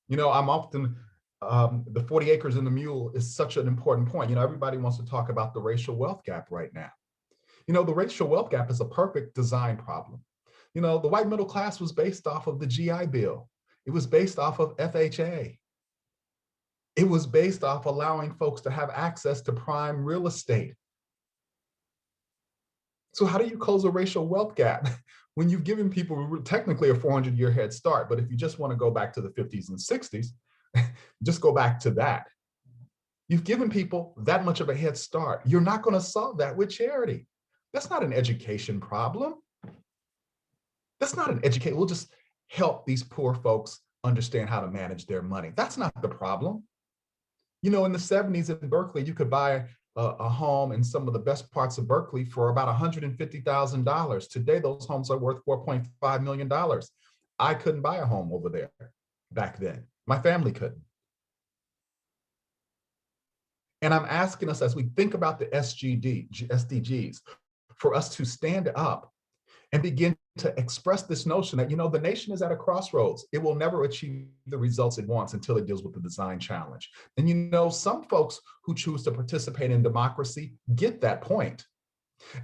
You know, I'm often, the 40 acres and the mule is such an important point. You know, everybody wants to talk about the racial wealth gap right now. You know, the racial wealth gap is a perfect design problem. You know, the white middle class was based off of the GI Bill. It was based off of FHA. It was based off allowing folks to have access to prime real estate. So how do you close a racial wealth gap when you've given people technically a 400-year head start? But if you just want to go back to the 50s and 60s, just go back to that. You've given people that much of a head start. You're not going to solve that with charity. That's not an education problem. That's not an education. We'll just help these poor folks understand how to manage their money. That's not the problem. You know, in the 70s in Berkeley, you could buy a home in some of the best parts of Berkeley for about $150,000. Today, those homes are worth $4.5 million. I couldn't buy a home over there back then. My family couldn't. And I'm asking us, as we think about the SDGs, for us to stand up and begin to express this notion that, you know, the nation is at a crossroads. It will never achieve the results it wants until it deals with the design challenge. And, you know, some folks who choose to participate in democracy get that point.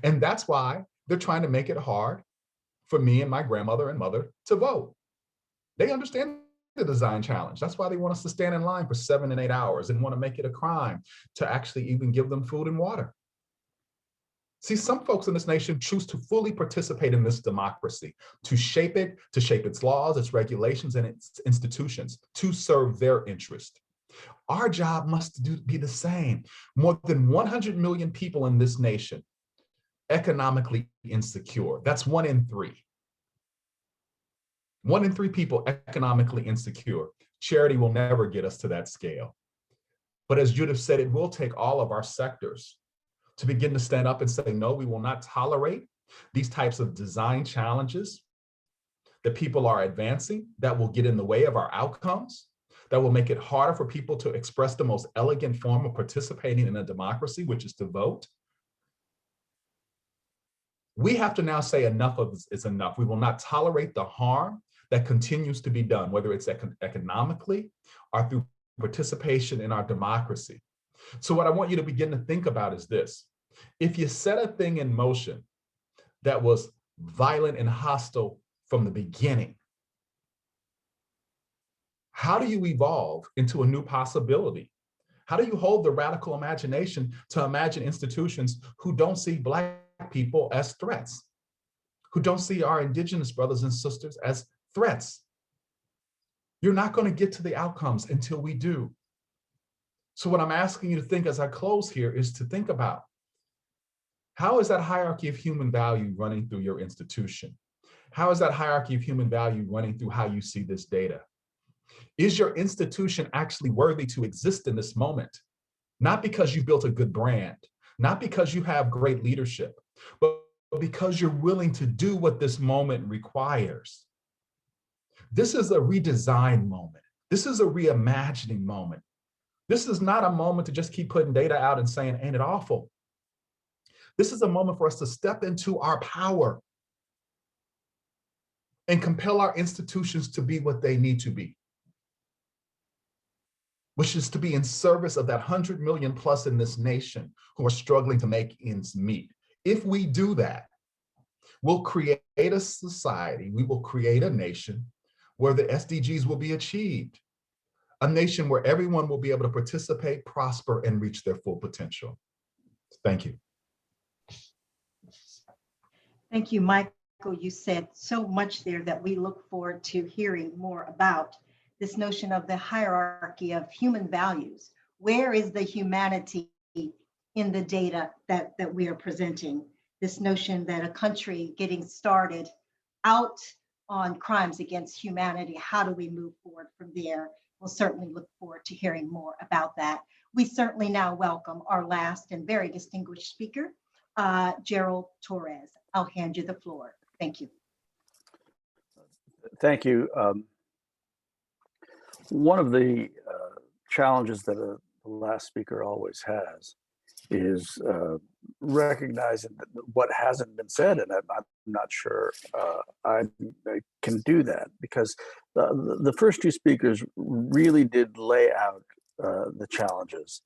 And that's why they're trying to make it hard for me and my grandmother and mother to vote. They understand the design challenge. That's why they want us to stand in line for 7 and 8 hours and want to make it a crime to actually even give them food and water. See, some folks in this nation choose to fully participate in this democracy, to shape it, to shape its laws, its regulations, and its institutions to serve their interest. Our job must be the same. More than 100 million people in this nation, economically insecure. That's 1 in 3. 1 in 3 people economically insecure. Charity will never get us to that scale. But as Judith said, it will take all of our sectors to begin to stand up and say, no, we will not tolerate these types of design challenges that people are advancing that will get in the way of our outcomes, that will make it harder for people to express the most elegant form of participating in a democracy, which is to vote. We have to now say enough of this is enough. We will not tolerate the harm that continues to be done, whether it's economically or through participation in our democracy. So what I want you to begin to think about is this. If you set a thing in motion that was violent and hostile from the beginning, how do you evolve into a new possibility? How do you hold the radical imagination to imagine institutions who don't see Black people as threats, who don't see our Indigenous brothers and sisters as threats? You're not going to get to the outcomes until we do. So what I'm asking you to think as I close here is to think about, how is that hierarchy of human value running through your institution? How is that hierarchy of human value running through how you see this data? Is your institution actually worthy to exist in this moment? Not because you built a good brand, not because you have great leadership, but because you're willing to do what this moment requires. This is a redesign moment. This is a reimagining moment. This is not a moment to just keep putting data out and saying, ain't it awful? This is a moment for us to step into our power and compel our institutions to be what they need to be, which is to be in service of that 100 million plus in this nation who are struggling to make ends meet. If we do that, we'll create a society, we will create a nation where the SDGs will be achieved, a nation where everyone will be able to participate, prosper, and reach their full potential. Thank you. Thank you, Michael. You said so much there that we look forward to hearing more about. This notion of the hierarchy of human values. Where is the humanity in the data that we are presenting? This notion that a country getting started out on crimes against humanity, how do we move forward from there? We'll certainly look forward to hearing more about that. We certainly now welcome our last and very distinguished speaker, Gerald Torres. I'll hand you the floor. Thank you. Thank you. One of the challenges that the last speaker always has is recognizing that what hasn't been said, and I'm not sure I can do that, because the first two speakers really did lay out the challenges.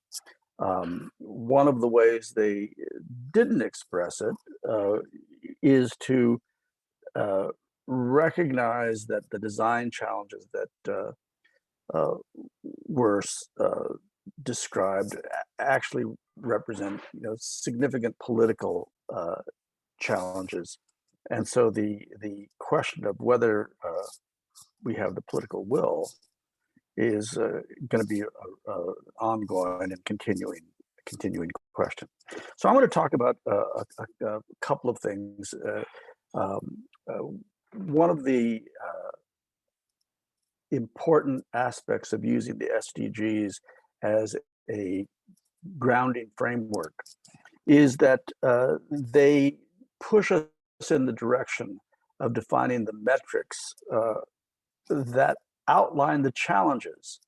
One of the ways they didn't express it is to recognize that the design challenges that were described actually represent, significant political challenges, and so the question of whether we have the political will is going to be an ongoing and continuing question. So I'm going to talk about a couple of things. One of the important aspects of using the SDGs as a grounding framework is that they push us in the direction of defining the metrics that outline the challenges,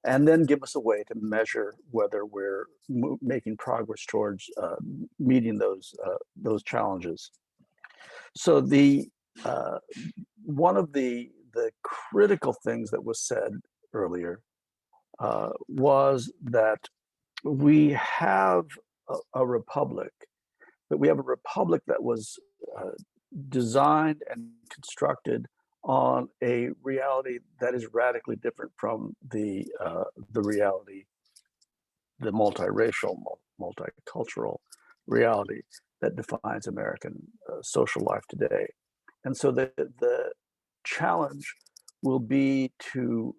and then give us a way to measure whether we're making progress towards meeting those challenges. So one of the critical things that was said earlier was that we have a republic, but we have a republic that was designed and constructed on a reality that is radically different from the reality, the multiracial, multicultural reality that defines American social life today. And so the challenge will be to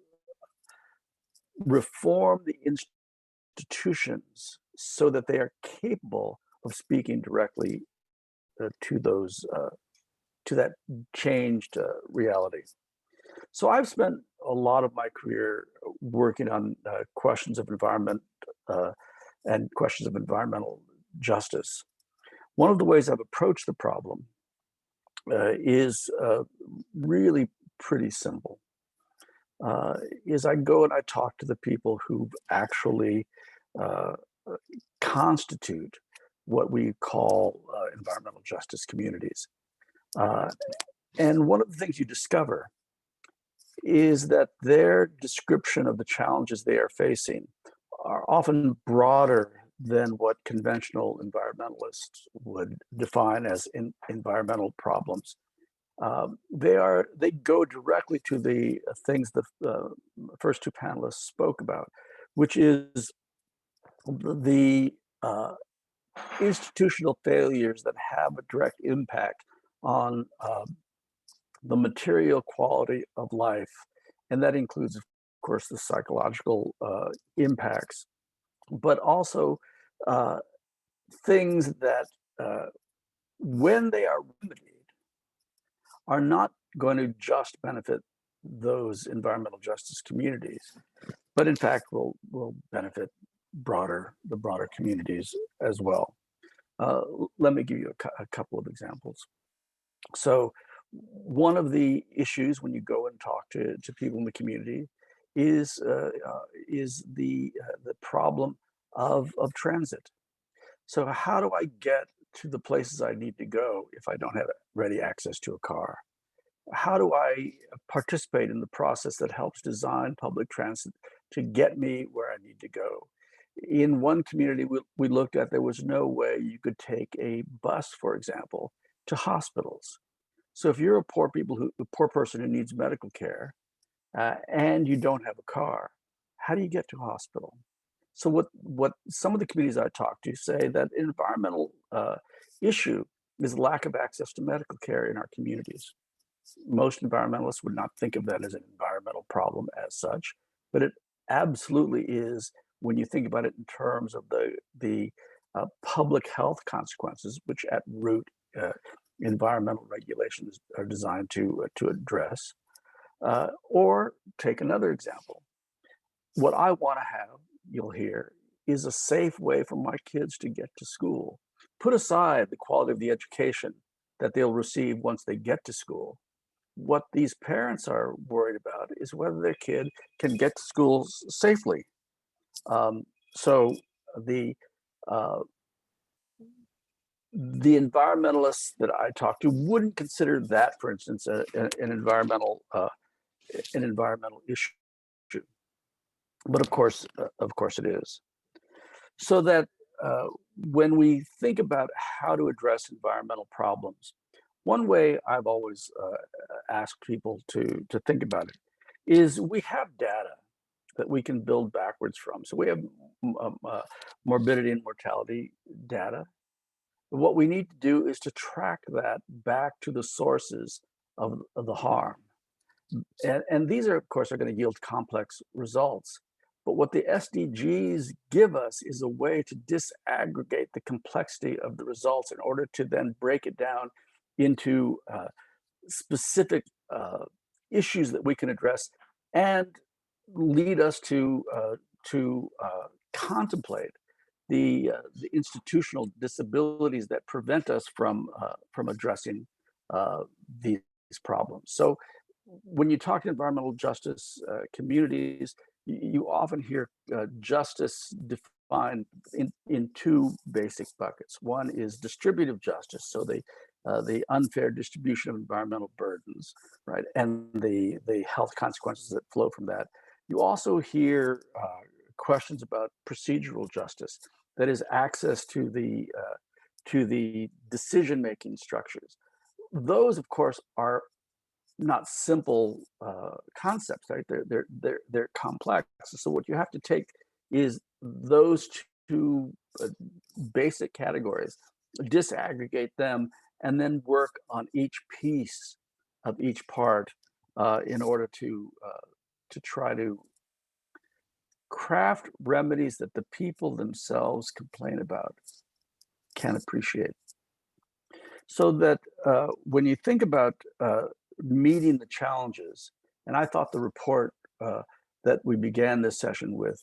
reform the institutions so that they are capable of speaking directly to those to that changed reality. So I've spent a lot of my career working on questions of environment and questions of environmental justice. One of the ways I've approached the problem is really pretty simple. Is I go and I talk to the people who actually constitute what we call environmental justice communities. And one of the things you discover is that their description of the challenges they are facing are often broader than what conventional environmentalists would define as environmental problems. They go directly to the things the first two panelists spoke about, which is the institutional failures that have a direct impact on the material quality of life. And that includes, of course, the psychological impacts, but also things that, when they are remedied, are not going to just benefit those environmental justice communities, but in fact will benefit the broader communities as well. Let me give you a couple of examples. So one of the issues when you go and talk to people in the community is the problem of transit. So how do I get to the places I need to go if I don't have ready access to a car? How do I participate in the process that helps design public transit to get me where I need to go? In one community we looked at, there was no way you could take a bus, for example, to hospitals. So if you're a poor person who needs medical care and you don't have a car, how do you get to a hospital? So what some of the communities I talked to say that an environmental issue is lack of access to medical care in our communities. Most environmentalists would not think of that as an environmental problem as such, but it absolutely is when you think about it in terms of the public health consequences, which at root environmental regulations are designed to address. Or take another example. What I want to have, you'll hear, is a safe way for my kids to get to school. Put aside the quality of the education that they'll receive once they get to school. What these parents are worried about is whether their kid can get to school safely. So the environmentalists that I talk to wouldn't consider that, for instance, an environmental issue, but of course it is. So that when we think about how to address environmental problems, one way I've always asked people to think about it is we have data that we can build backwards from. So we have morbidity and mortality data. What we need to do is to track that back to the sources of the harm. And these are, of course, are going to yield complex results. But what the SDGs give us is a way to disaggregate the complexity of the results in order to then break it down into specific issues that we can address and lead us to contemplate the institutional disabilities that prevent us from addressing these problems. So when you talk to environmental justice communities, you often hear justice defined in two basic buckets. One is distributive justice, so the unfair distribution of environmental burdens, right, and the health consequences that flow from that. You also hear questions about procedural justice, that is access to the decision-making structures. Those, of course, are not simple concepts, right? They're complex. So what you have to take is those two basic categories, disaggregate them, and then work on each piece of each part in order to try to craft remedies that the people themselves complain about, can appreciate. So that when you think about meeting the challenges, and I thought the report that we began this session with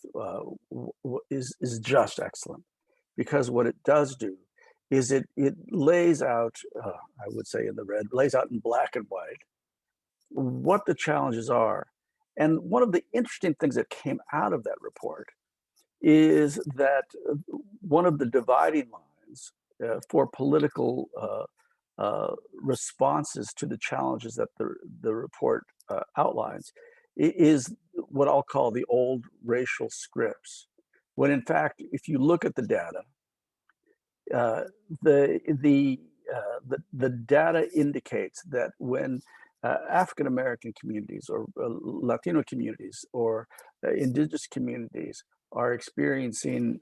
is just excellent, because what it does do is it lays out, I would say in the red, lays out in black and white what the challenges are. And one of the interesting things that came out of that report is that one of the dividing lines for political responses to the challenges that the report outlines is what I'll call the old racial scripts. When in fact, if you look at the data, the data indicates that when African-American communities or Latino communities or indigenous communities are experiencing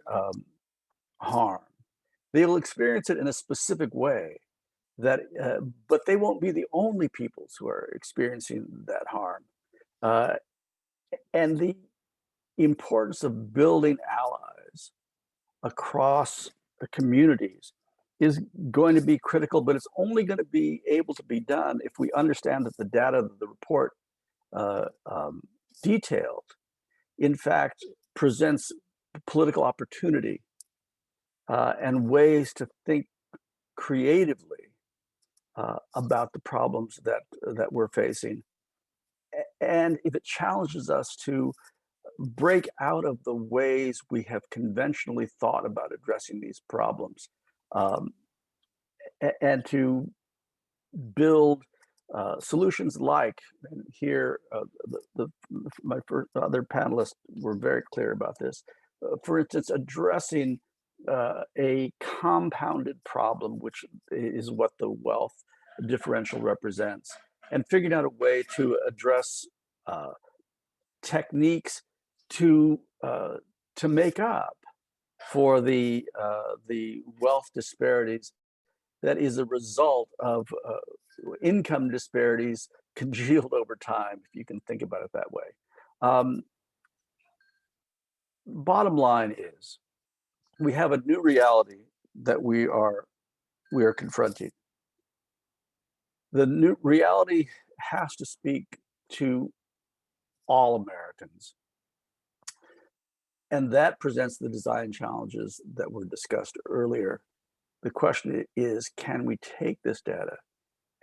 harm, they will experience it in a specific way. But they won't be the only peoples who are experiencing that harm. And the importance of building allies across communities is going to be critical, but it's only going to be able to be done if we understand that the data that the report detailed, in fact, presents political opportunity and ways to think creatively about the problems that we're facing. And if it challenges us to break out of the ways we have conventionally thought about addressing these problems, and to build solutions like, and here my other panelists were very clear about this, for instance, addressing a compounded problem, which is what the wealth differential represents, and figuring out a way to address techniques to make up for the wealth disparities that is a result of income disparities congealed over time, if you can think about it that way. Bottom line is, we have a new reality that we are confronting. The new reality has to speak to all Americans. And that presents the design challenges that were discussed earlier. The question is, can we take this data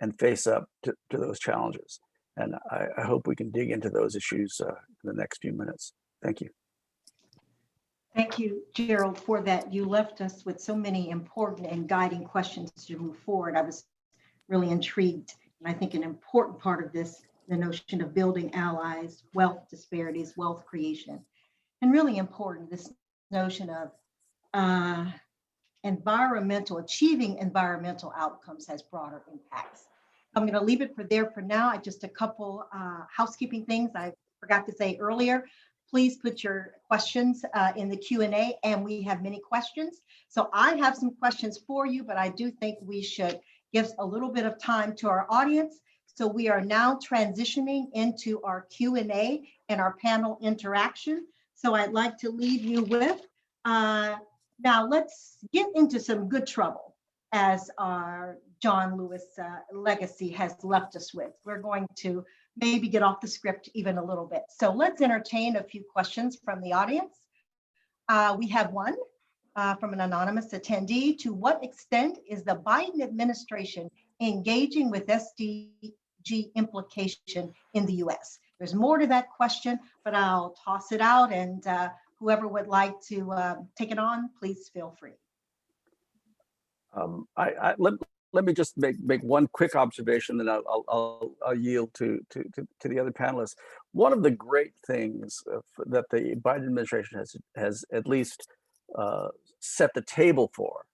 and face up to those challenges? And I hope we can dig into those issues in the next few minutes. Thank you. Thank you, Gerald, for that. You left us with so many important and guiding questions to move forward. I was really intrigued, and I think an important part of this, the notion of building allies, wealth disparities, wealth creation, and really important, this notion of achieving environmental outcomes has broader impacts. I'm going to leave it there for now. Just a couple housekeeping things I forgot to say earlier. Please put your questions in the Q&A, and we have many questions. So I have some questions for you, but I do think we should give a little bit of time to our audience. So we are now transitioning into our Q&A and our panel interaction. So I'd like to leave you with, now let's get into some good trouble, as our John Lewis legacy has left us with. We're going to maybe get off the script even a little bit. So let's entertain a few questions from the audience. We have one from an anonymous attendee. To what extent is the Biden administration engaging with SDG implication in the US? There's more to that question, but I'll toss it out, and whoever would like to take it on, please feel free. Let me just make one quick observation, then I'll yield to the other panelists. One of the great things that the Biden administration has at least set the table for,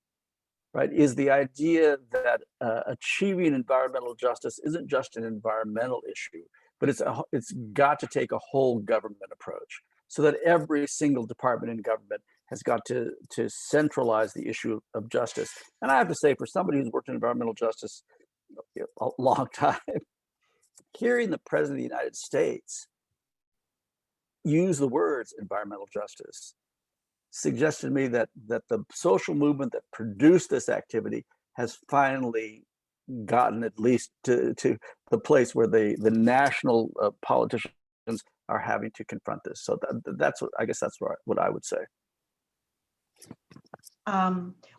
right, is the idea that achieving environmental justice isn't just an environmental issue, but it's got to take a whole government approach, so that every single department in government has got to centralize the issue of justice. And I have to say, for somebody who's worked in environmental justice a long time, hearing the President of the United States use the words environmental justice suggested to me that the social movement that produced this activity has finally gotten at least to the place where the national politicians are having to confront this. So that's what I guess that's what I would say.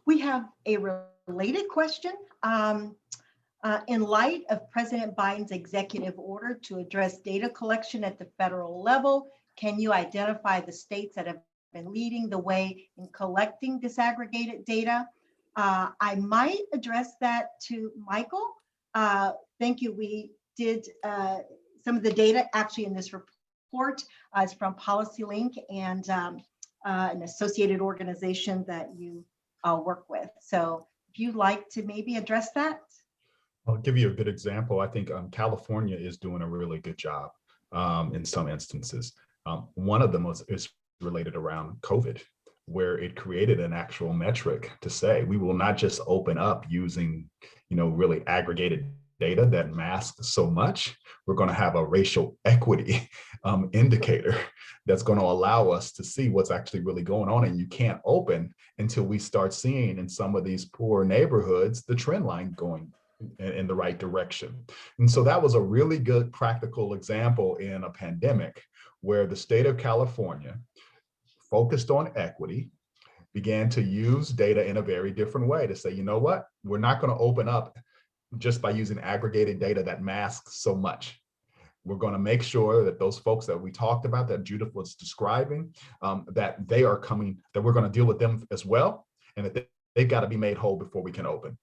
We have a related question. In light of President Biden's executive order to address data collection at the federal level, can you identify the states that have been leading the way in collecting disaggregated data? I might address that to Michael. Thank you. We did some of the data actually in this report is from PolicyLink and an associated organization that you work with. So if you'd like to maybe address that. I'll give you a good example. I think California is doing a really good job in some instances. One of them is related around COVID, where it created an actual metric to say we will not just open up using, really aggregated data that masks so much. We're going to have a racial equity indicator that's going to allow us to see what's actually really going on. And you can't open until we start seeing in some of these poor neighborhoods the trend line going in the right direction. And so that was a really good practical example in a pandemic where the state of California focused on equity, began to use data in a very different way to say, you know what, we're not going to open up just by using aggregated data that masks so much. We're going to make sure that those folks that we talked about, that Judith was describing, that they are coming, that we're going to deal with them as well, and that they've got to be made whole before we can open.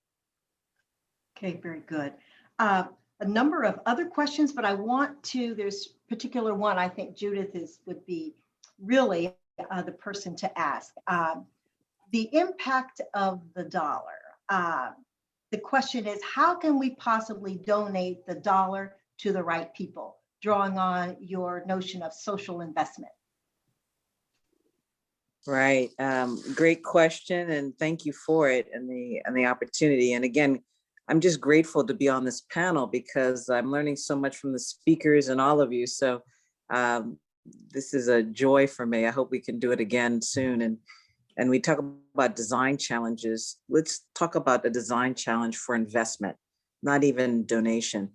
Okay, very good. A number of other questions, but I want to, there's particular one I think Judith would be really the person to ask. The impact of the dollar. The question is, how can we possibly donate the dollar to the right people, drawing on your notion of social investment? Right. Great question, and thank you for it and the opportunity. And again, I'm just grateful to be on this panel because I'm learning so much from the speakers and all of you. So this is a joy for me. I hope we can do it again soon. And we talk about design challenges. Let's talk about a design challenge for investment, not even donation.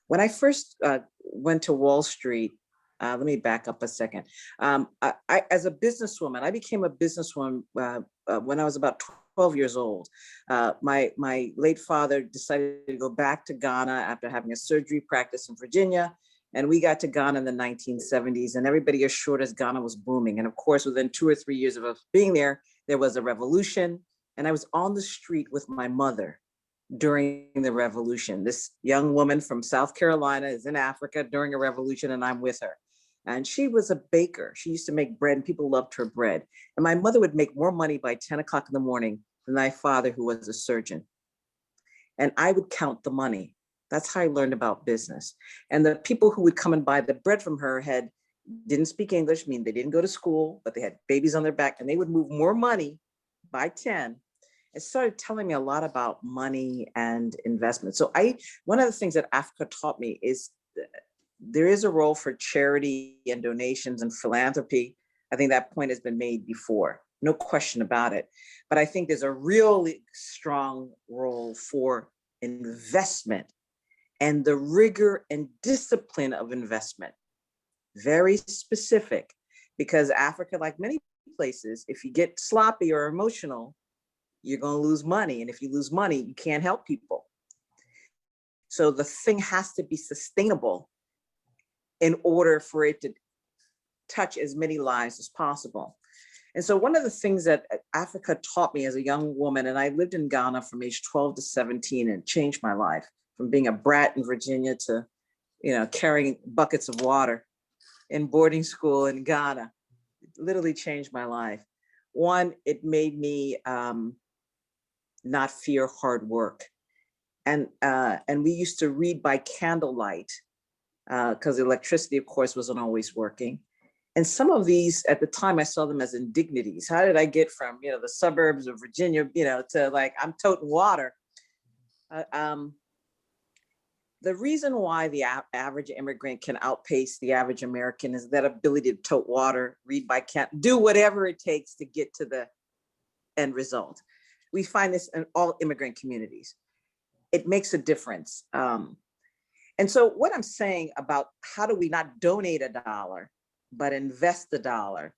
When I first went to Wall Street, let me back up a second. As a businesswoman, I became a businesswoman when I was about 12 years old. My late father decided to go back to Ghana after having a surgery practice in Virginia. And we got to Ghana in the 1970s, and everybody assured us Ghana was booming. And of course, within 2 or 3 years of us being there was a revolution. And I was on the street with my mother during the revolution. This young woman from South Carolina is in Africa during a revolution, and I'm with her. And she was a baker. She used to make bread, and people loved her bread. And my mother would make more money by 10 o'clock in the morning than my father, who was a surgeon. And I would count the money. That's how I learned about business. And the people who would come and buy the bread from her didn't speak English, meaning they didn't go to school, but they had babies on their back, and they would move more money by 10. It started telling me a lot about money and investment. So one of the things that Africa taught me is there is a role for charity and donations and philanthropy. I think that point has been made before, no question about it. But I think there's a really strong role for investment and the rigor and discipline of investment. Very specific, because Africa, like many places, if you get sloppy or emotional, you're going to lose money. And if you lose money, you can't help people. So the thing has to be sustainable in order for it to touch as many lives as possible. And so one of the things that Africa taught me as a young woman, and I lived in Ghana from age 12 to 17, and it changed my life from being a brat in Virginia to, carrying buckets of water in boarding school in Ghana. It literally changed my life. One, it made me not fear hard work. And we used to read by candlelight because electricity, of course, wasn't always working. And some of these, at the time, I saw them as indignities. How did I get from, the suburbs of Virginia, to like, I'm toting water. The reason why the average immigrant can outpace the average American is that ability to tote water, read by do whatever it takes to get to the end result. We find this in all immigrant communities. It makes a difference. And so what I'm saying about how do we not donate a dollar, but invest the dollar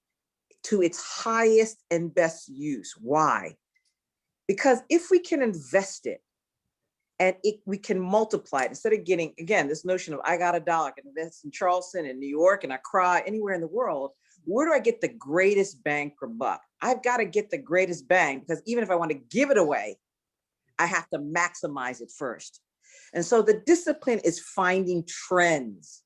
to its highest and best use. Why? Because if we can invest it and we can multiply it, instead of getting, again, this notion of I got a dollar, I can invest in Charleston, in New York, and Accra, anywhere in the world, where do I get the greatest bang per buck? I've got to get the greatest bang, because even if I want to give it away, I have to maximize it first. And so the discipline is finding trends.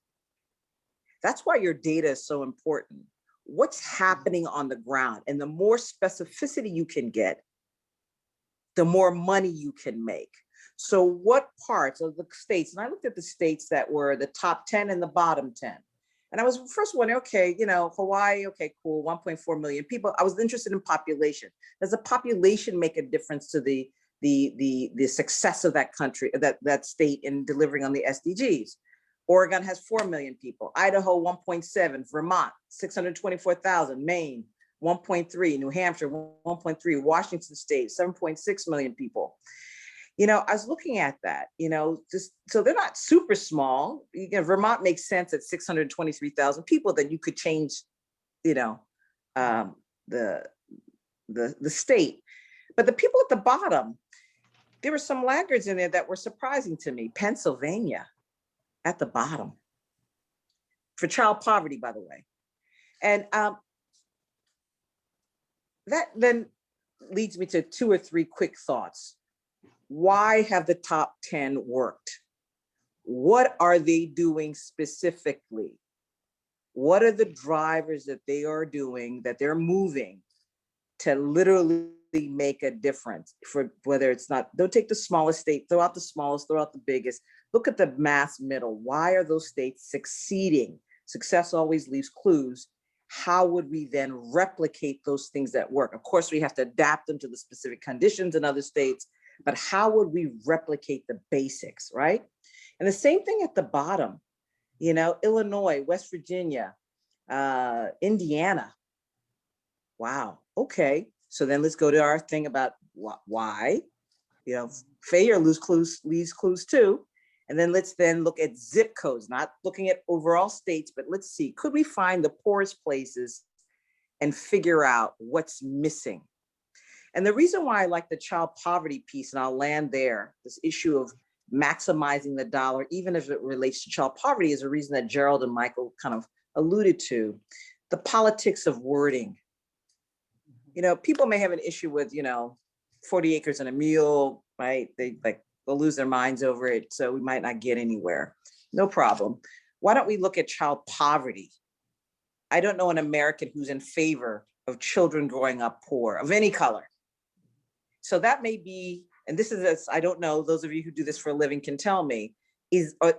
That's why your data is so important. What's happening on the ground? And the more specificity you can get, the more money you can make. So what parts of the states, and I looked at the states that were the top 10 and the bottom 10. And I was first wondering, okay, you know, Hawaii, okay, cool, 1.4 million people. I was interested in population. Does the population make a difference to the success of that country, that state in delivering on the SDGs? Oregon has 4 million people, Idaho 1.7, Vermont 624,000, Maine 1.3, New Hampshire 1.3, Washington State 7.6 million people. You know, I was looking at that, you know, just so they're not super small. You know, Vermont makes sense at 623,000 people. Then you could change, you know, the state. But the people at the bottom, there were some laggards in there that were surprising to me. Pennsylvania at the bottom for child poverty, by the way. And that then leads me to 2 or 3 quick thoughts. Why have the top 10 worked? What are they doing specifically? What are the drivers that they are doing, that they're moving to literally make a difference? For whether it's not, don't take the smallest state, throw out the smallest, throw out the biggest. Look at the mass middle. Why are those states succeeding? Success always leaves clues. How would we then replicate those things that work? Of course, we have to adapt them to the specific conditions in other states, but how would we replicate the basics, right? And the same thing at the bottom, you know, Illinois, West Virginia, Indiana. Wow, okay. So then let's go to our thing about why, you know, failure leaves clues too. And then let's then look at zip codes, not looking at overall states, but let's see, could we find the poorest places and figure out what's missing? And the reason why I like the child poverty piece, and I'll land there, this issue of maximizing the dollar, even if it relates to child poverty, is a reason that Gerald and Michael kind of alluded to. The politics of wording. You know, people may have an issue with, you know, 40 acres and a mule, right? They'll lose their minds over it. So we might not get anywhere. No problem. Why don't we look at child poverty? I don't know an American who's in favor of children growing up poor of any color. So that may be, and this is, I don't know, those of you who do this for a living can tell me, are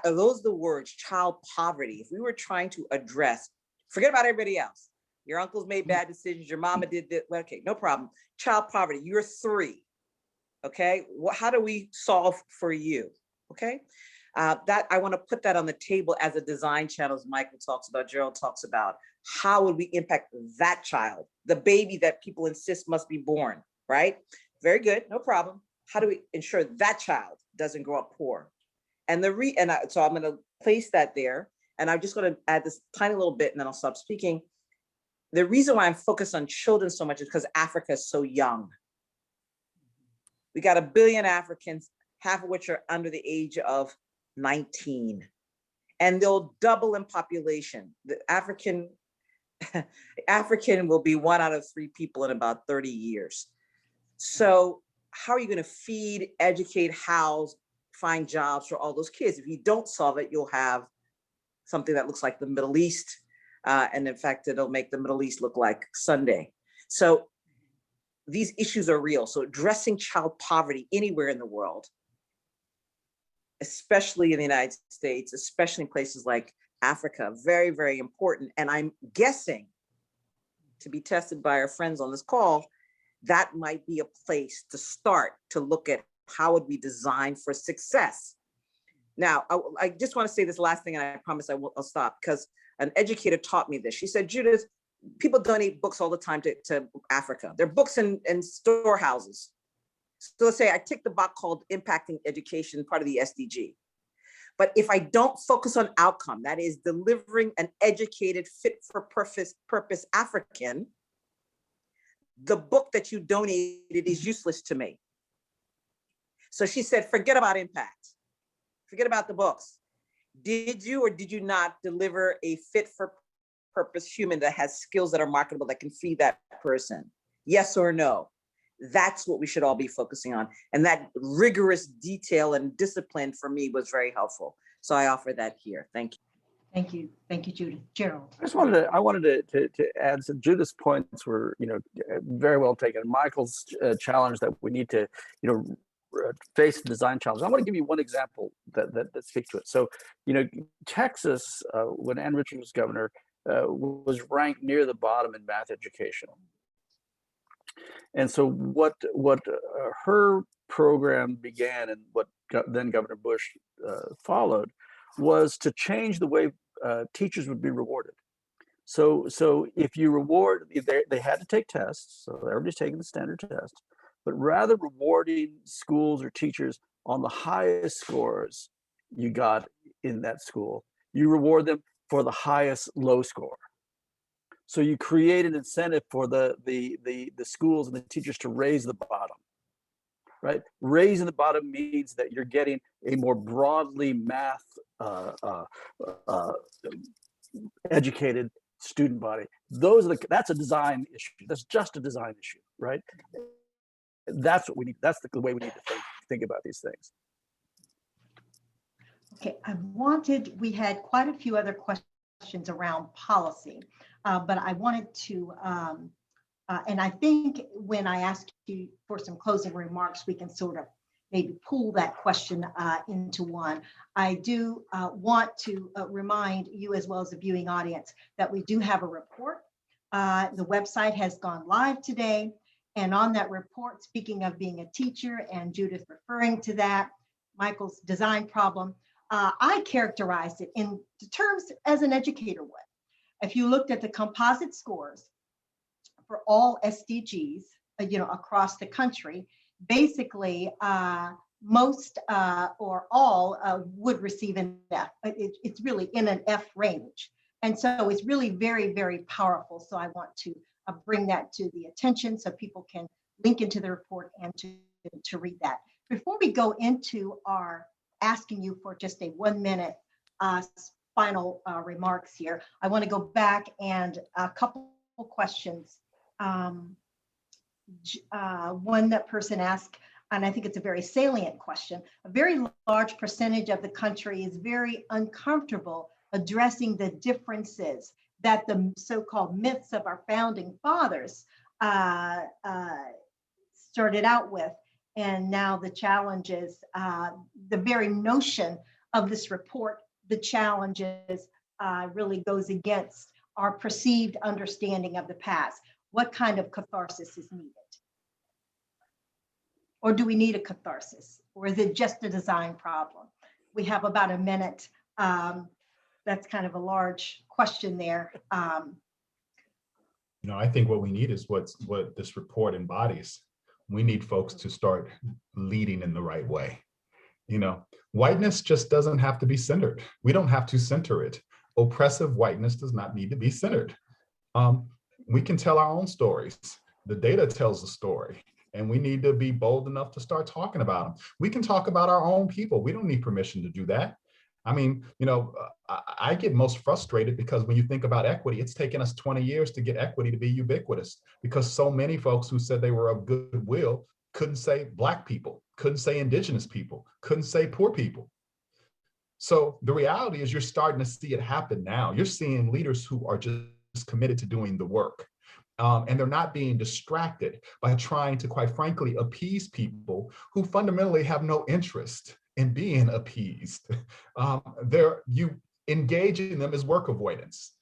those the words, child poverty? If we were trying to address, forget about everybody else. Your uncles made bad decisions, your mama did that, well, okay, no problem. Child poverty, you're 3, okay? How do we solve for you, okay? That I wanna put that on the table as a design channel, as Michael talks about, Gerald talks about. How would we impact that child, the baby that people insist must be born, right? Very good, no problem. How do we ensure that child doesn't grow up poor? And so I'm gonna place that there, and I'm just gonna add this tiny little bit and then I'll stop speaking. The reason why I'm focused on children so much is because Africa is so young. We got 1 billion Africans, half of which are under the age of 19. And they'll double in population. The African will be 1 out of 3 people in about 30 years. So how are you gonna feed, educate, house, find jobs for all those kids? If you don't solve it, you'll have something that looks like the Middle East. And in fact, it'll make the Middle East look like Sunday. So these issues are real. So addressing child poverty anywhere in the world, especially in the United States, especially in places like Africa, very, very important. And I'm guessing, to be tested by our friends on this call, that might be a place to start to look at how would we design for success. Now, I just want to say this last thing, and I promise I'll stop, because an educator taught me this. She said, Judith, people donate books all the time to Africa. They're books in storehouses. So let's say I tick the box called impacting education, part of the SDG. But if I don't focus on outcome, that is delivering an educated, fit for purpose African, the book that you donated is useless to me. So she said, forget about impact. Forget about the books. Did you or did you not deliver a fit for purpose human that has skills that are marketable, that can feed that person? Yes or no? That's what we should all be focusing on. And that rigorous detail and discipline for me was very helpful. So I offer that here. Thank you. Thank you. Thank you, Judith. Gerald. I wanted to add some. Judith's points were, very well taken. Michael's challenge that we need to, face design challenges. I want to give you one example that speaks to it. So, Texas, when Ann Richards was governor, was ranked near the bottom in math education. And so what her program began, and what then Governor Bush followed, was to change the way teachers would be rewarded. So if you reward, they had to take tests, so everybody's taking the standard test, but rather rewarding schools or teachers on the highest scores you got in that school, you reward them for the highest low score. So you create an incentive for the schools and the teachers to raise the bottom, right? Raising the bottom means that you're getting a more broadly math educated student body. That's a design issue. That's just a design issue, right? That's what we need. That's the way we need to think about these things. Okay, we had quite a few other questions around policy, but I wanted to, and I think when I asked you for some closing remarks, we can sort of maybe pull that question into one. I do want to remind you, as well as the viewing audience, that we do have a report. The website has gone live today. And on that report, speaking of being a teacher and Judith referring to that, Michael's design problem, I characterized it in terms as an educator would. If you looked at the composite scores for all SDGs, across the country, basically most or all would receive an F. It's really in an F range. And so it's really very, very powerful. So I want to bring that to the attention so people can link into the report and to read that. Before we go into our asking you for just a 1 minute final remarks here, I want to go back and a couple questions. One that person asked, and I think it's a very salient question, a very large percentage of the country is very uncomfortable addressing the differences that the so-called myths of our founding fathers started out with. And now the challenges, the very notion of this report, the challenges really goes against our perceived understanding of the past. What kind of catharsis is needed? Or do we need a catharsis? Or is it just a design problem? We have about a minute. That's kind of a large question there. I think what we need is what this report embodies. We need folks to start leading in the right way. Whiteness just doesn't have to be centered. We don't have to center it. Oppressive whiteness does not need to be centered. We can tell our own stories. The data tells the story, and we need to be bold enough to start talking about them. We can talk about our own people. We don't need permission to do that. I get most frustrated because when you think about equity, it's taken us 20 years to get equity to be ubiquitous, because so many folks who said they were of goodwill couldn't say Black people, couldn't say Indigenous people, couldn't say poor people. So the reality is you're starting to see it happen now. You're seeing leaders who are just committed to doing the work. And they're not being distracted by trying to, quite frankly, appease people who fundamentally have no interest in being appeased. You engaging them is work avoidance.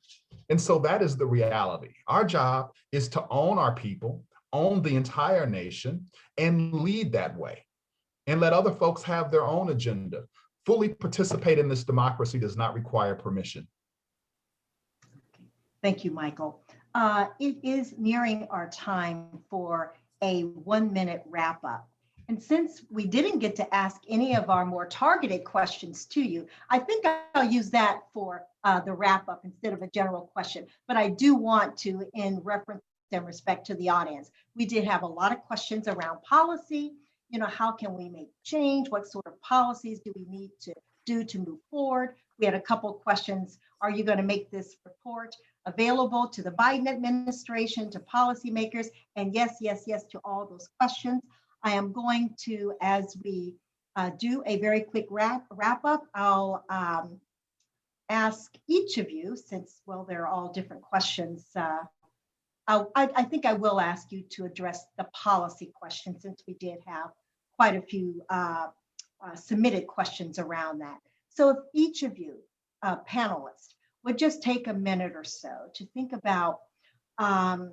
And so that is the reality. Our job is to own our people, own the entire nation, and lead that way. And let other folks have their own agenda. Fully participate in this democracy does not require permission. Thank you, Michael. It is nearing our time for a 1 minute wrap up. And since we didn't get to ask any of our more targeted questions to you, I think I'll use that for the wrap up instead of a general question. But I do want to, in reference and respect to the audience, we did have a lot of questions around policy. How can we make change? What sort of policies do we need to do to move forward? We had a couple of questions. Are you going to make this report available to the Biden administration, to policymakers? And yes, yes, yes to all those questions. I am going to, as we do a very quick wrap up, I'll ask each of you, since, well, they're all different questions. I think I will ask you to address the policy question, since we did have quite a few submitted questions around that. So if each of you panelists would just take a minute or so to think about the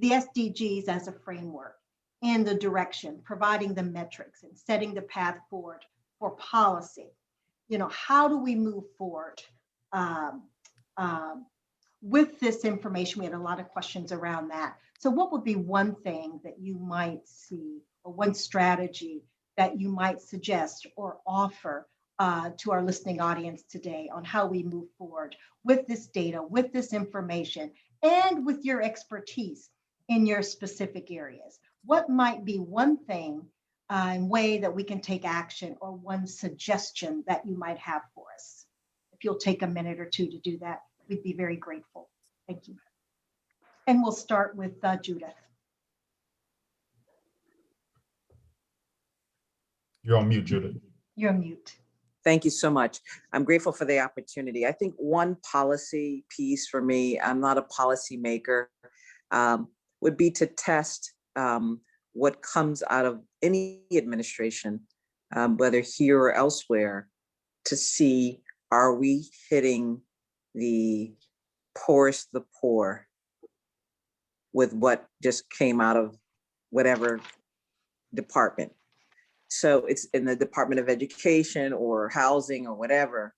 SDGs as a framework and the direction, providing the metrics and setting the path forward for policy. You know, how do we move forward with this information? We had a lot of questions around that. So what would be one thing that you might see, or one strategy that you might suggest or offer to our listening audience today on how we move forward with this data, with this information, and with your expertise in your specific areas? What might be one thing and way that we can take action, or one suggestion that you might have for us? If you'll take a minute or two to do that, we'd be very grateful. Thank you. And we'll start with Judith. You're on mute, Judith. You're on mute. Thank you so much. I'm grateful for the opportunity. I think one policy piece for me, I'm not a policy maker, would be to test what comes out of any administration, whether here or elsewhere, to see, are we hitting the poorest of the poor with what just came out of whatever department? So it's in the Department of Education or housing or whatever.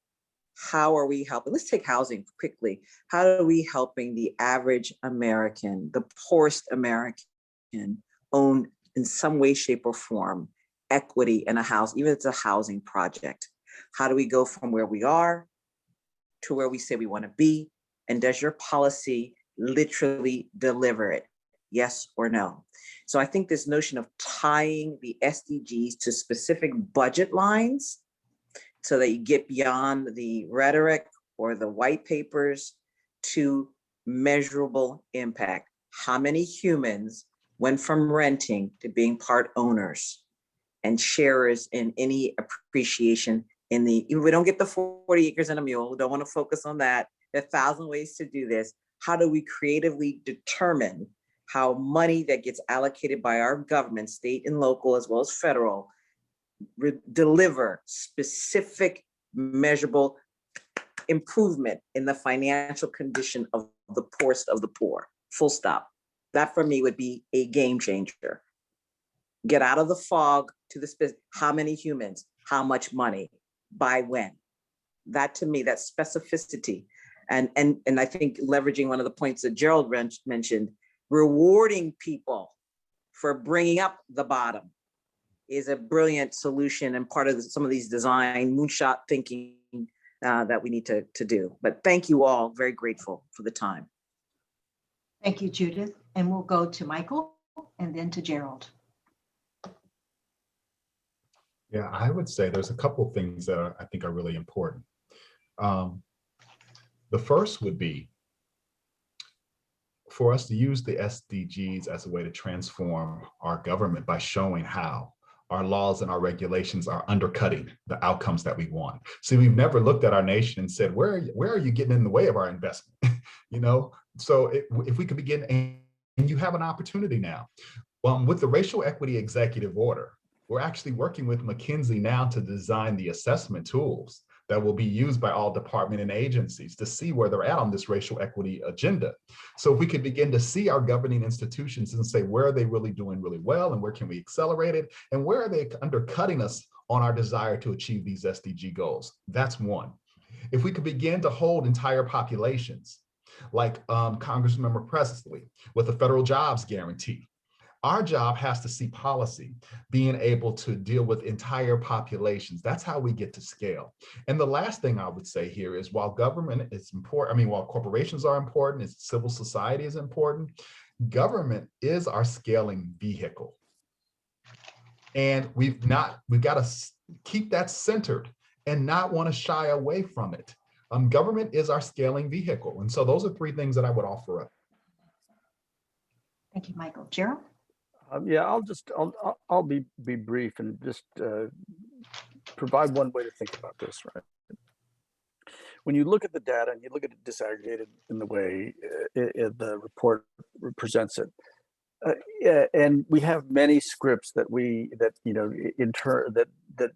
How are we helping? Let's take housing quickly. How are we helping the average American, the poorest American, own in some way, shape, or form equity in a house, even if it's a housing project? How do we go from where we are to where we say we want to be? And does your policy literally deliver it? Yes or no? So I think this notion of tying the SDGs to specific budget lines so that you get beyond the rhetoric or the white papers to measurable impact. How many humans went from renting to being part owners and sharers in any appreciation in the, we don't get the 40 acres and a mule, we don't want to focus on that. There are 1,000 ways to do this. How do we creatively determine how money that gets allocated by our government, state and local, as well as federal, deliver specific, measurable improvement in the financial condition of the poorest of the poor, full stop. That for me would be a game changer. Get out of the fog to the specific, how many humans, how much money, by when? That to me, that specificity. And I think leveraging one of the points that Gerald mentioned, rewarding people for bringing up the bottom is a brilliant solution and part of some of these design moonshot thinking that we need to do. But thank you all, very grateful for the time. Thank you, Judith. And we'll go to Michael and then to Gerald. Yeah, I would say there's a couple of things that I think are really important. The first would be for us to use the SDGs as a way to transform our government by showing how our laws and our regulations are undercutting the outcomes that we want. See, we've never looked at our nation and said, where are you getting in the way of our investment? You know, so if we could begin, and you have an opportunity now. With the Racial Equity Executive Order, we're actually working with McKinsey now to design the assessment tools that will be used by all department and agencies to see where they're at on this racial equity agenda. So if we could begin to see our governing institutions and say, where are they really doing really well and where can we accelerate it? And where are they undercutting us on our desire to achieve these SDG goals? That's one. If we could begin to hold entire populations, like Congressmember Presley with the federal jobs guarantee, our job has to see policy being able to deal with entire populations. That's how we get to scale. And the last thing I would say here is while government is important, I mean, while corporations are important, civil society is important, government is our scaling vehicle. And we've got to keep that centered and not want to shy away from it. Government is our scaling vehicle. And so those are three things that I would offer up. Thank you, Michael. Gerald? Yeah, I'll be brief and just provide one way to think about this, right? When you look at the data and you look at it disaggregated in the way the report presents it, and we have many scripts that you know, in turn that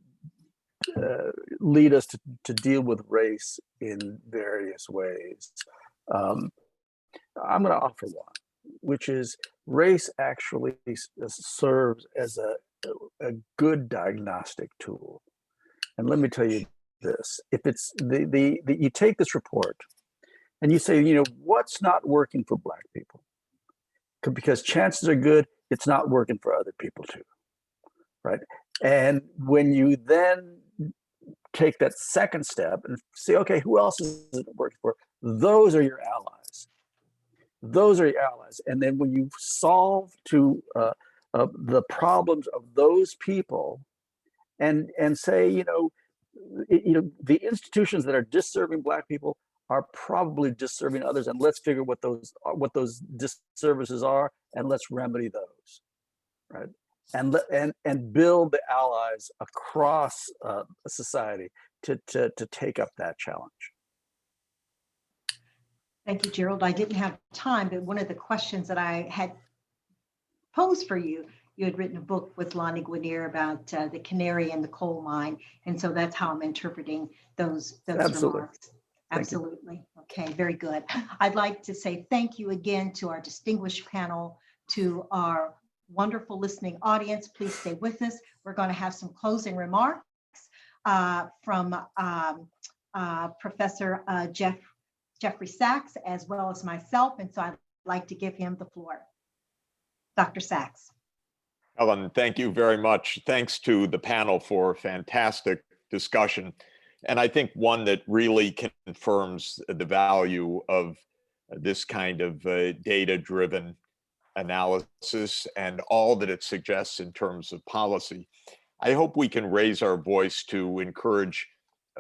lead us to deal with race in various ways. I'm going to offer one, which is race actually serves as a good diagnostic tool. And let me tell you this: if it's you take this report and you say, you know, what's not working for Black people, because chances are good it's not working for other people too, right? And when you then take that second step and say, okay, who else is it working for? Those are your allies. Those are your allies. And then when you solve to the problems of those people, and say, you know, the institutions that are disserving Black people are probably disserving others, and let's figure what those disservices are, and let's remedy those, right? And build the allies across society to take up that challenge. Thank you, Gerald. I didn't have time, but one of the questions that I had posed for you, you had written a book with Lonnie Guinier about the canary in the coal mine. And so that's how I'm interpreting those remarks. Absolutely. Okay, very good. I'd like to say thank you again to our distinguished panel, to our wonderful listening audience. Please stay with us. We're going to have some closing remarks from Professor Jeffrey Sachs, as well as myself. And so I'd like to give him the floor. Dr. Sachs. Helen, thank you very much. Thanks to the panel for a fantastic discussion. And I think one that really confirms the value of this kind of data-driven analysis and all that it suggests in terms of policy. I hope we can raise our voice to encourage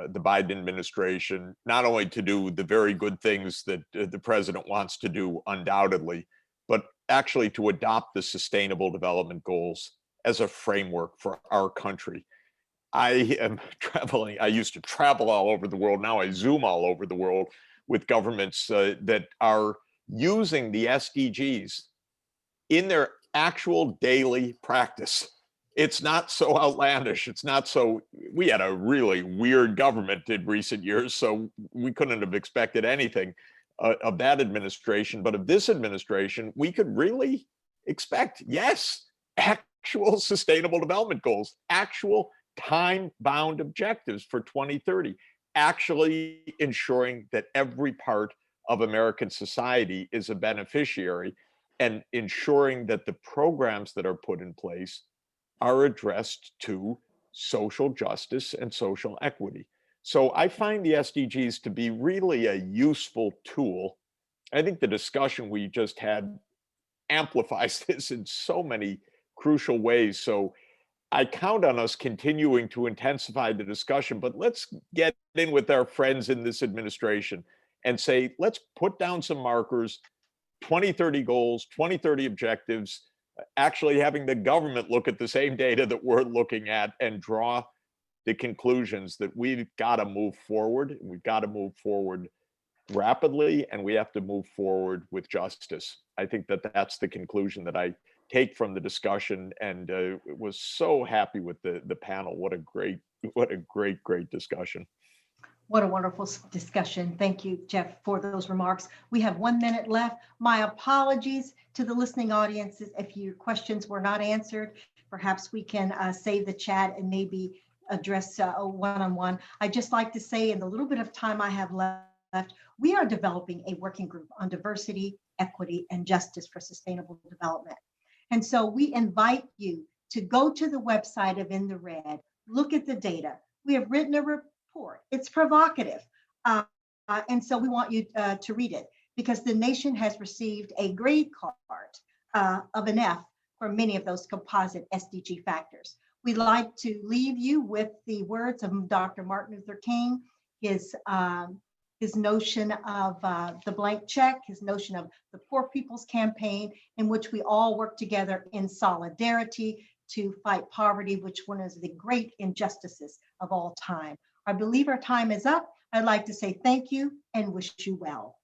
the Biden administration not only to do the very good things that the president wants to do undoubtedly, but actually to adopt the Sustainable Development Goals as a framework for our country. I am traveling. I used to travel all over the world. Now I Zoom all over the world with governments that are using the SDGs in their actual daily practice. It's not so outlandish. It's not so, we had a really weird government in recent years, so we couldn't have expected anything of that administration. But of this administration, we could really expect, yes, actual sustainable development goals, actual time-bound objectives for 2030, actually ensuring that every part of American society is a beneficiary, and ensuring that the programs that are put in place are addressed to social justice and social equity. So I find the SDGs to be really a useful tool. I think the discussion we just had amplifies this in so many crucial ways. So I count on us continuing to intensify the discussion, but let's get in with our friends in this administration and say, let's put down some markers, 2030 goals, 2030 objectives, actually having the government look at the same data that we're looking at and draw the conclusions that we've got to move forward. We've got to move forward rapidly, and we have to move forward with justice. I think that that's the conclusion that I take from the discussion, and was so happy with the panel. What a great discussion. What a wonderful discussion. Thank you, Jeff, for those remarks. We have 1 minute left. My apologies to the listening audiences if your questions were not answered. Perhaps we can save the chat and maybe address one-on-one. I'd just like to say, in the little bit of time I have left, we are developing a working group on diversity, equity, and justice for sustainable development. And so we invite you to go to the website of In the Red, look at the data. We have written a report. It's provocative. And so we want you to read it, because the nation has received a grade card of an F for many of those composite SDG factors. We'd like to leave you with the words of Dr. Martin Luther King, his notion of the blank check, his notion of the Poor People's Campaign, in which we all work together in solidarity to fight poverty, which one is the great injustices of all time. I believe our time is up. I'd like to say thank you and wish you well.